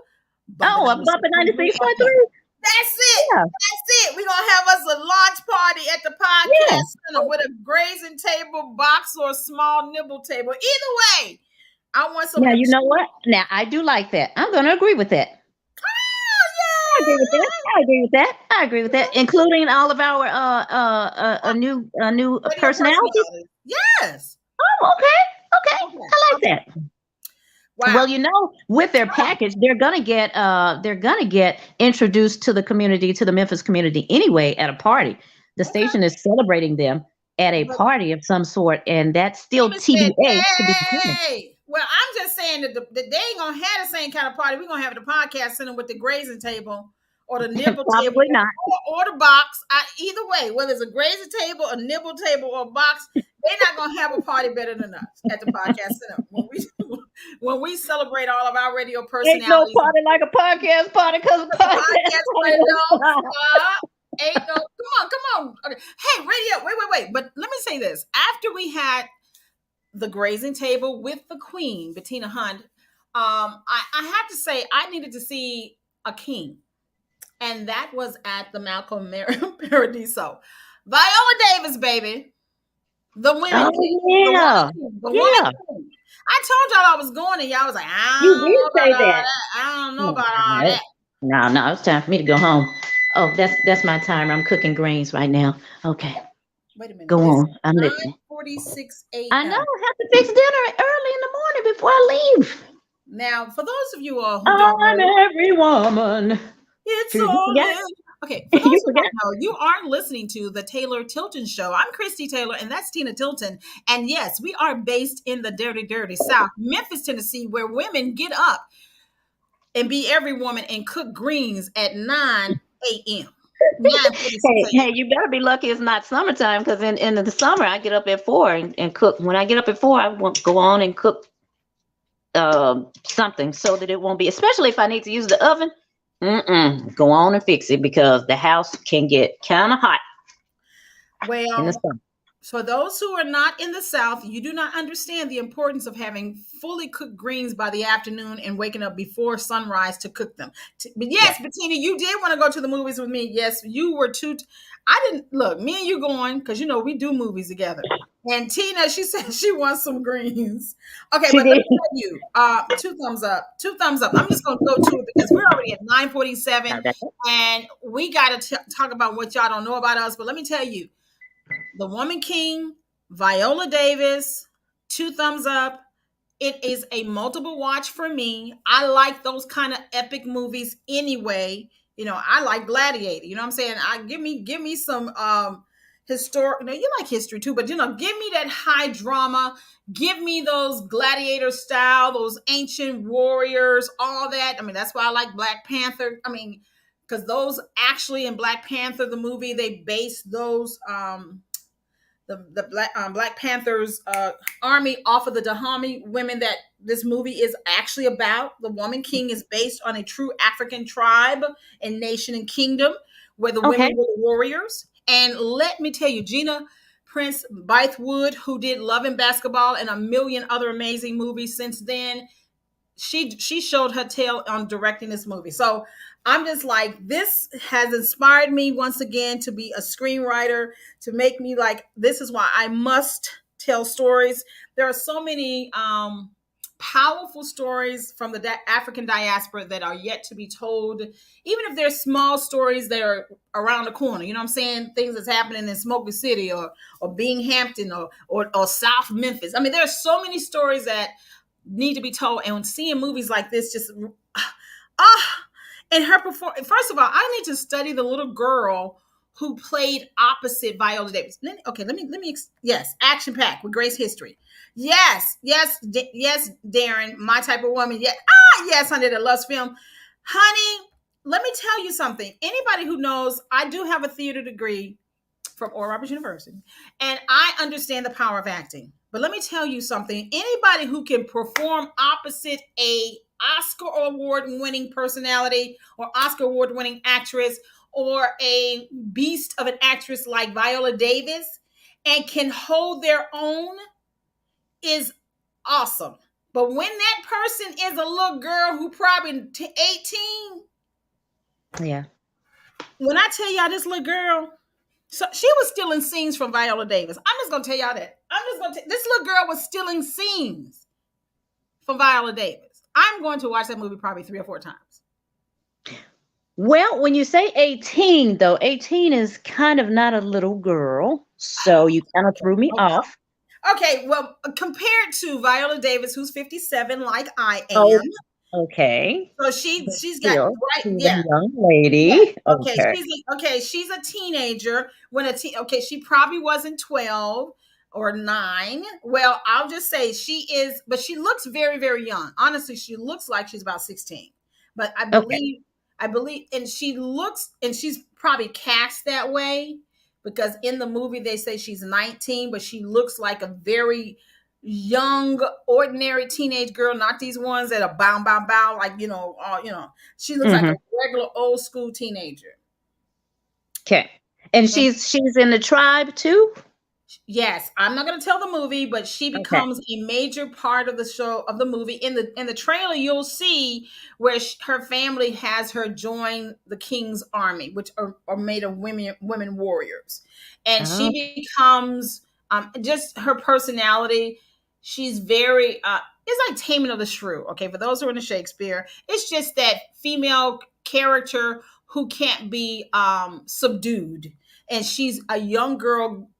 Bumpin 96.3. That's it. Yeah. That's it. We're gonna have us a launch party at the podcast center with a grazing table, box, or a small nibble table. Either way. I want some. Now you know what? Now I do like that. I'm going to agree with that. Oh yeah! I agree with that. Including all of our new personalities. Yes. Oh, okay. I like that. Wow. Well, with their package, they're gonna get introduced to the community, to the Memphis community anyway at a party. The Okay. station is celebrating them at a But party of some sort, and that's still David said, TBA to be determined. hey. Well, I'm just saying that they ain't gonna have the same kind of party. We're gonna have at the podcast center with the grazing table or the nibble table Probably not. or the box. Either way, whether it's a grazing table, a nibble table, or a box, they're not gonna have a party better than us at the podcast center. When we celebrate all of our radio Ain't no personalities, party like a podcast party because the podcast radio, ain't no come on. Okay. Hey, radio, wait. But let me say this. After we had the grazing table with the Queen, Bettina Hunt, I have to say I needed to see a king. And that was at the Malcolm Paradiso. Viola Davis, baby. The women Oh, king. yeah. The woman king. I told y'all I was going and y'all was like, I You don't know did say about all that. that. I don't know about all that. No, it's time for me to go home. Oh, that's my time. I'm cooking greens right now. Okay, Wait a minute. go on. I'm listening. 9:46 a.m. I know. I have to fix dinner early in the morning before I leave. Now, for those of you all who don't I'm know, every woman. it's You all forgot? in. Okay, for those You who forgot? don't know, you are listening to the Taylor Tilton Show. I'm Christy Taylor, and that's Tina Tilton. And yes, we are based in the dirty, dirty South, Memphis, Tennessee, where women get up and be every woman and cook greens at 9 a.m. 9:46 Hey, you better be lucky it's not summertime because in the summer I get up at 4 and cook. When I get up at 4, I won't go on and cook something so that it won't be, especially if I need to use the oven. Go on and fix it because the house can get kind of hot in the Well, summer. for those who are not in the South, you do not understand the importance of having fully cooked greens by the afternoon and waking up before sunrise to cook them. But yes, Bettina, you did want to go to the movies with me. Yes, you were too. I didn't look. Me and you going because we do movies together. And Tina, she said she wants some greens. Okay, She but let did. me tell you, 2 thumbs up. 2 thumbs up. I'm just gonna go to it because we're already at 9:47, and we got to talk about what y'all don't know about us. But let me tell you. The Woman King, Viola Davis, 2 thumbs up. It is a multiple watch for me. I like those kind of epic movies anyway. I like Gladiator. You know what I'm saying? Give me some historic. You like history too, but give me that high drama. Give me those gladiator style, those ancient warriors, all that. I mean, that's why I like Black Panther. I mean, because those actually in Black Panther, the movie, they based those the Black Panthers army off of the Dahomey women that this movie is actually about. The Woman King is based on a true African tribe and nation and kingdom where the women were the warriors. And let me tell you, Gina Prince Bythewood, who did Love and Basketball and a million other amazing movies since then, she showed her tail on directing this movie. So I'm just like, this has inspired me once again to be a screenwriter, to make me like, this is why I must tell stories. There are so many powerful stories from the African diaspora that are yet to be told, even if they're small stories that are around the corner. You know what I'm saying? Things that's happening in Smoky City or Binghamton or South Memphis. I mean, there are so many stories that need to be told, and seeing movies like this just and her performance. First of all, I need to study the little girl who played opposite Viola Davis. Let me. Yes, action packed with Grace History. Yes, Darren, my type of woman. Yes, honey, that loves film. Honey, let me tell you something. Anybody who knows, I do have a theater degree from Oral Roberts University, and I understand the power of acting. But let me tell you something. Anybody who can perform opposite a Oscar award-winning personality or Oscar award-winning actress or a beast of an actress like Viola Davis and can hold their own is awesome. But when that person is a little girl who probably 18, Yeah. When I tell y'all this little girl, so she was stealing scenes from Viola Davis. I'm just gonna tell y'all that. This little girl was stealing scenes from Viola Davis. I'm going to watch that movie probably 3 or 4 times. Well, when you say 18, though, 18 is kind of not a little girl. So you kind of threw me off. Okay, well, compared to Viola Davis, who's 57, like I Oh, am, okay. so But she's got still, right, she's a yeah. young Yeah. lady. Okay. Okay. She's a teenager. Okay, she probably wasn't 12 or 9. Well, I'll just say she is, but she looks very, very young. Honestly, she looks like she's about 16. But Okay. I believe, and she's probably cast that way because in the movie they say she's 19, but she looks like a very young, ordinary teenage girl, not these ones that are bow, bow, bow, like, she looks like a Hmm. regular old school teenager. Okay. And And she's in the tribe too? yes, I'm not going to tell the movie, but she Okay. becomes a major part of the show of the movie. In the trailer, you'll see where her family has her join the king's army, which are made of women warriors, and Oh, she becomes just her personality. She's very it's like Taming of the Shrew. Okay, for those who are into Shakespeare, it's just that female character who can't be subdued, and she's a young girl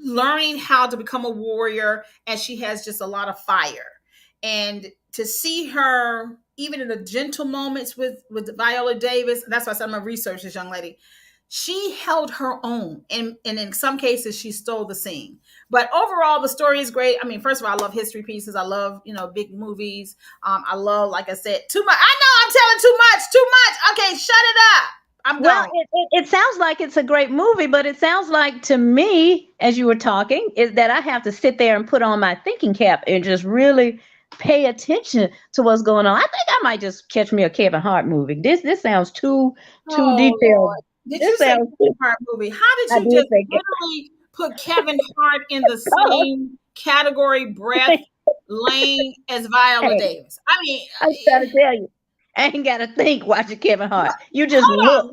learning how to become a warrior, and she has just a lot of fire. And to see her even in the gentle moments with Viola Davis, that's why I said I'm gonna research this young lady. She held her own, and in some cases she stole the scene. But overall the story is great. I mean, first of all, I love history pieces. I love, big movies. I love, like I said, too much. I know I'm telling too much. Okay, shut it up. I'm well, gone. it sounds like it's a great movie, but it sounds like to me, as you were talking, is that I have to sit there and put on my thinking cap and just really pay attention to what's going on. I think I might just catch me a Kevin Hart movie. This sounds too Oh detailed. Lord. Did This you say sounds Kevin Hart movie? How did I you did just think it. literally put Kevin Hart in the same category, breath, lane as Viola Hey, Davis? I mean, I'm trying to tell you, I ain't got to think watching Kevin Hart. You just hold look. on.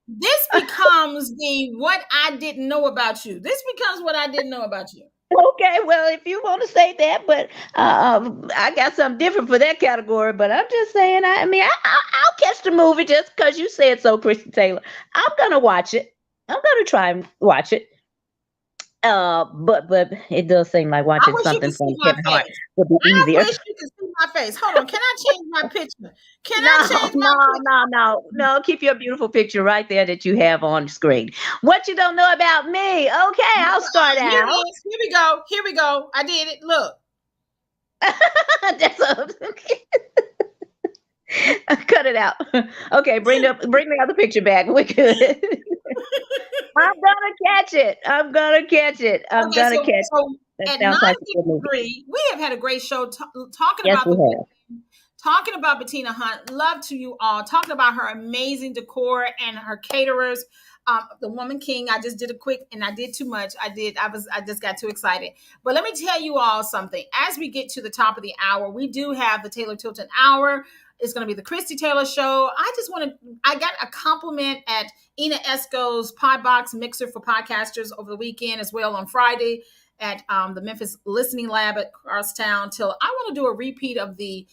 This becomes the what I didn't know about you. This becomes what I didn't know about you. Okay, well, if you want to say that, but I got something different for that category. But I'm just saying, I'll catch the movie just because you said so, Christy Taylor. I'm gonna watch it. I'm gonna try and watch it. But it does seem like I watching wish you something could see from my Kevin Hart face. would be I easier. wish you could see my face. Hold on. Can I change my picture? Can I No, change my no, picture? no, no, no. Keep your beautiful picture right there that you have on the screen. What you don't know about me? Okay, I'll start Here it out. is. Here we go. Here we go. I did it. Look. That's a, cut it out. Okay, bring the other picture back. We good. I'm gonna catch it. I'm gonna catch it. I'm Okay, gonna so catch it. so That at sounds like a good movie. 9:53, we have had a great show talking Yes, about we the have. women, talking about Bettina Hunt. Love to you all. Talking about her amazing decor and her caterers. The Woman King. I just did a quick, and I did too much. I just got too excited. But let me tell you all something. As we get to the top of the hour, we do have the Taylor Tilton Hour. It's going to be the Christy Taylor Show. I got a compliment at Ina Esco's Podbox Mixer for podcasters over the weekend, as well on Friday at the Memphis Listening Lab at Crosstown. Till I want to do a repeat of the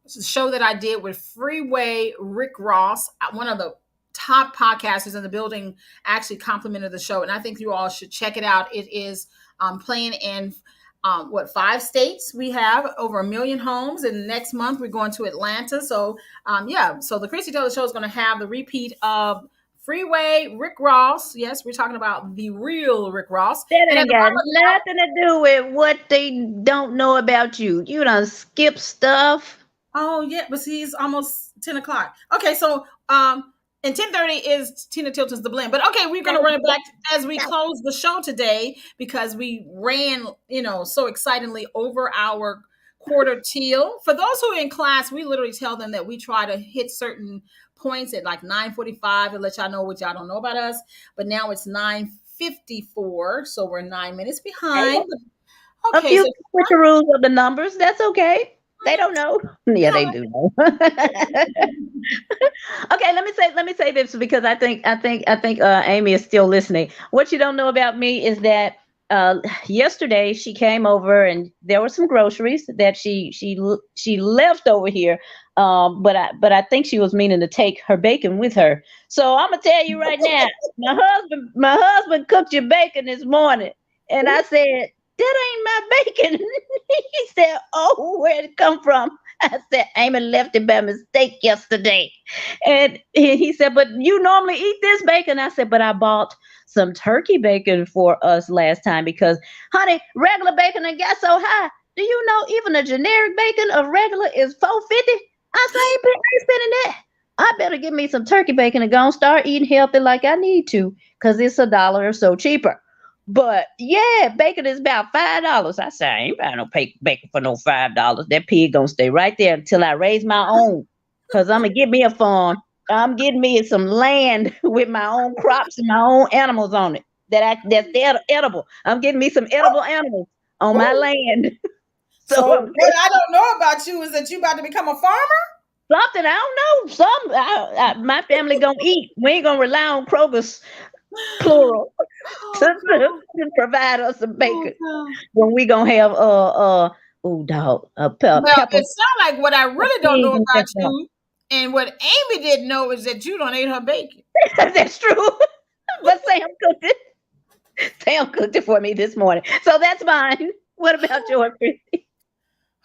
show that I did with Freeway Rick Ross, one of the top podcasters in the building, actually complimented the show, and I think you all should check it out. It is playing in 5 states. We have over 1 million homes, and next month we're going to Atlanta. So so the Christy Taylor Show is going to have the repeat of Freeway Rick Ross. Yes, we're talking about the real Rick Ross. That And at ain't the got bottom of the hour, nothing to do with what they don't know about you. You done skip stuff. oh yeah, but see, it's almost 10 o'clock. Okay, so and 10:30 is Tina Tilton's The Blend. But okay, we're gonna run it back as we close the show today because we ran, so excitingly over our quarter till. For those who are in class, we literally tell them that we try to hit certain points at like 9:45 to let y'all know what y'all don't know about us. But now it's 9:54, so we're 9 minutes behind. A Okay, few so switcheroos of the numbers. That's okay. They don't know. Yeah, they do know. Okay, let me say this because I think Amy is still listening. What you don't know about me is that yesterday she came over and there were some groceries that she left over here. But I think she was meaning to take her bacon with her. So I'm gonna tell you right now, my husband cooked your bacon this morning, and I said, that ain't my bacon. He said, oh, where'd it come from? I said, Amy left it by mistake yesterday. And he said, but you normally eat this bacon. I said, but I bought some turkey bacon for us last time because, honey, regular bacon done got so high. Do you know even a generic bacon of regular is $4.50? I said, I ain't spending that. I better give me some turkey bacon and go and start eating healthy like I need to because it's $1 or so cheaper. But yeah, bacon is about $5. I said, I ain't buying no bacon for no $5. That pig gonna stay right there until I raise my own. Cause I'm gonna get me a farm. I'm getting me some land with my own crops and my own animals on it. That's edible. I'm getting me some edible animals on my land. So what I don't know about you is that you about to become a farmer? Something I don't know. My family gonna eat. We ain't gonna rely on Kroger's plural to provide us some bacon when we gonna have Well, pepper. it sounds like what I really don't know about you, and what Amy didn't know is that you don't eat her bacon. That's true. But Sam cooked it. Sam cooked it for me this morning, so that's mine. What about yours, Christy?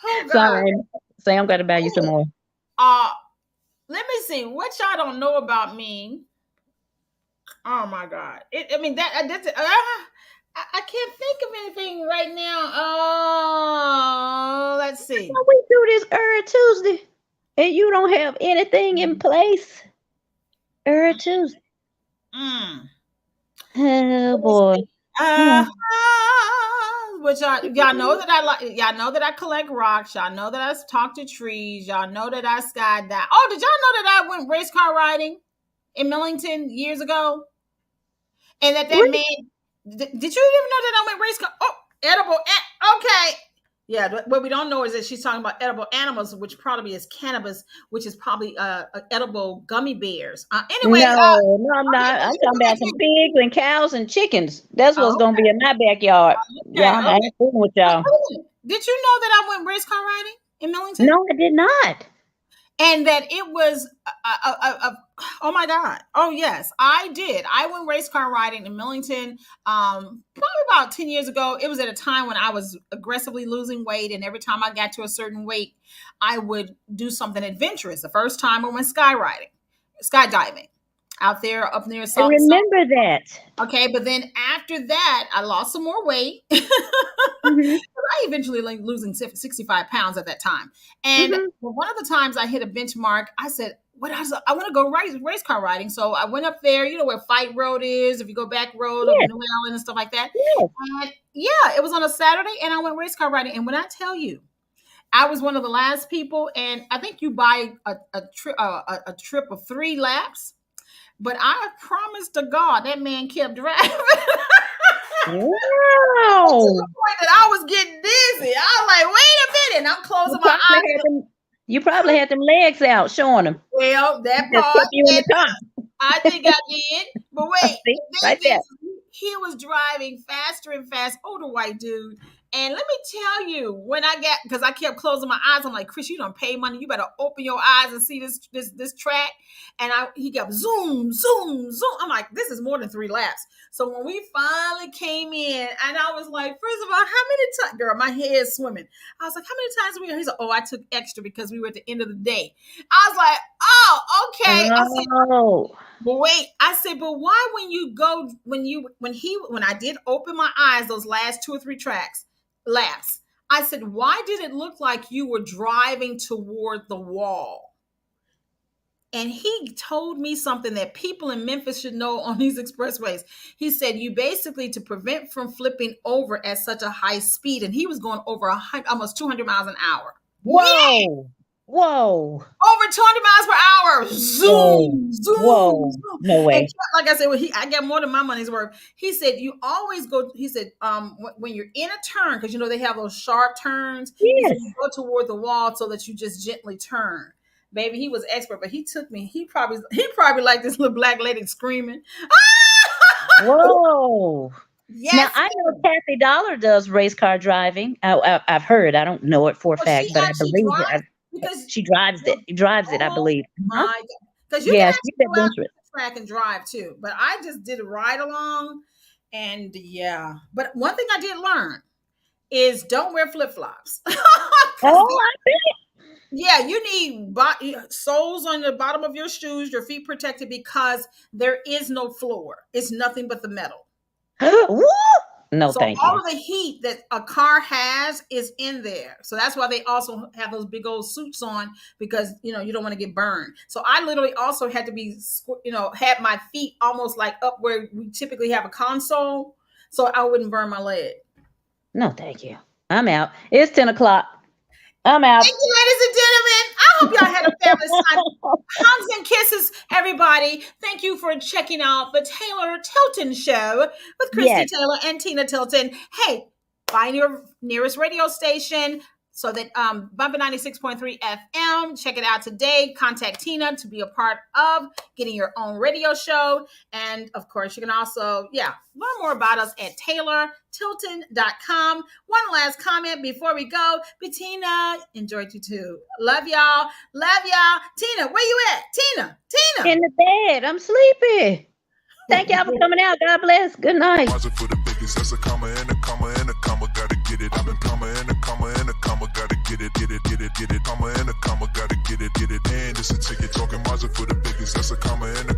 Oh, God. Sorry, Sam got to buy you some more. Let me see what y'all don't know about me. Oh my God! I mean that's I can't think of anything right now. Oh, let's see. We do this Tuesday, and you don't have anything in place. Tuesday. Oh boy. Which y'all know that I like. Y'all know that I collect rocks. Y'all know that I talk to trees. Y'all know that I skydive. Oh, did y'all know that I went race car riding in Millington years ago? And that man, did you even know that I went race car? Oh, edible. Okay. Yeah, what we don't know is that she's talking about edible animals, which probably is cannabis, which is probably edible gummy bears. Anyway, no, I'm not. I'm talking about some pigs and cows and chickens. That's what's gonna be in my backyard. I ain't fooling with y'all. Did you know that I went race car riding in Millington? No, I did not. And that it was oh my God. Oh yes, I did. I went race car riding in Millington probably about 10 years ago. It was at a time when I was aggressively losing weight, and every time I got to a certain weight, I would do something adventurous. The first time I went skydiving out there up near I remember that. Okay, but then after that, I lost some more weight. I eventually losing 65 pounds at that time. And one of the times I hit a benchmark, I said, I want to go race car riding. So I went up there, you know where Fight Road is, if you go back road of New Allen and stuff like that. And it was on a Saturday, and I went race car riding. And when I tell you, I was one of the last people, and I think you buy a trip of 3 laps. But I promised to God that man kept driving. Wow. To the point that I was getting dizzy. I was like, wait a minute. I'm closing my eyes. You probably had them legs out showing them. Well, that part. I think I did. But wait. He was driving faster and fast. Older white dude. And let me tell you, because I kept closing my eyes, I'm like, Chris, you don't pay money. You better open your eyes and see this track. And he kept zoom, zoom, zoom. I'm like, this is more than 3 laps. So when we finally came in, and I was like, first of all, how many times, girl, my head's swimming. I was like, how many times were we? He's like, I took extra because we were at the end of the day. I was like, oh, okay. I said, but wait, I said, but why when I did open my eyes, those last 2 or 3 laps, I said, why did it look like you were driving toward the wall? And he told me something that people in Memphis should know on these expressways. He said, you basically, to prevent from flipping over at such a high speed, and he was going over almost 200 miles an hour. Whoa. Yeah. Whoa. Over 200 miles per hour. Zoom, zoom. Whoa. Zoom. No way. And like I said, I got more than my money's worth. He said, you always go, when you're in a turn, because they have those sharp turns, yes. You go toward the wall so that you just gently turn. Baby, he was expert, but he took me. He probably like this little black lady screaming. Whoa. Yes. Now, I know Kathy Dollar does race car driving. I've heard. I don't know it for a fact, but I believe it. Because she drives it. He drives it, I believe. Because you can actually go out to the track and drive too. But I just did a ride along, and but one thing I did learn is don't wear flip-flops. Oh, I bet. Yeah, you need soles on the bottom of your shoes, your feet protected, because there is no floor. It's nothing but the metal. Woo! No, So thank all you. of the heat that a car has is in there. So that's why they also have those big old suits on, because you don't want to get burned. So I literally also had to be, had my feet almost like up where we typically have a console, so I wouldn't burn my leg. No, thank you. I'm out. It's 10 o'clock. I'm out. Thank you, ladies and gentlemen. I hope y'all had a fabulous time. Hugs and kisses, everybody. Thank you for checking out the Taylor Tilton Show with Christy Yes. Taylor and Tina Tilton. Hey, find your nearest radio station. So that Bumpin 96.3 FM. Check it out today. Contact Tina to be a part of getting your own radio show. And of course, you can also, learn more about us at taylortilton.com. One last comment before we go. Bettina, enjoyed you too. Love y'all. Love y'all. Tina, where you at? Tina. In the bed. I'm sleepy. Thank y'all for coming out. God bless. Good night. For the biggest, that's a comma and a comma and a comma, gotta get it. I'm a comma and a comma and a comma, gotta get it, get it, get it, get it. Comma and a comma, gotta get it, get it. And it's a ticket talking Mazda for the biggest, that's a comma and a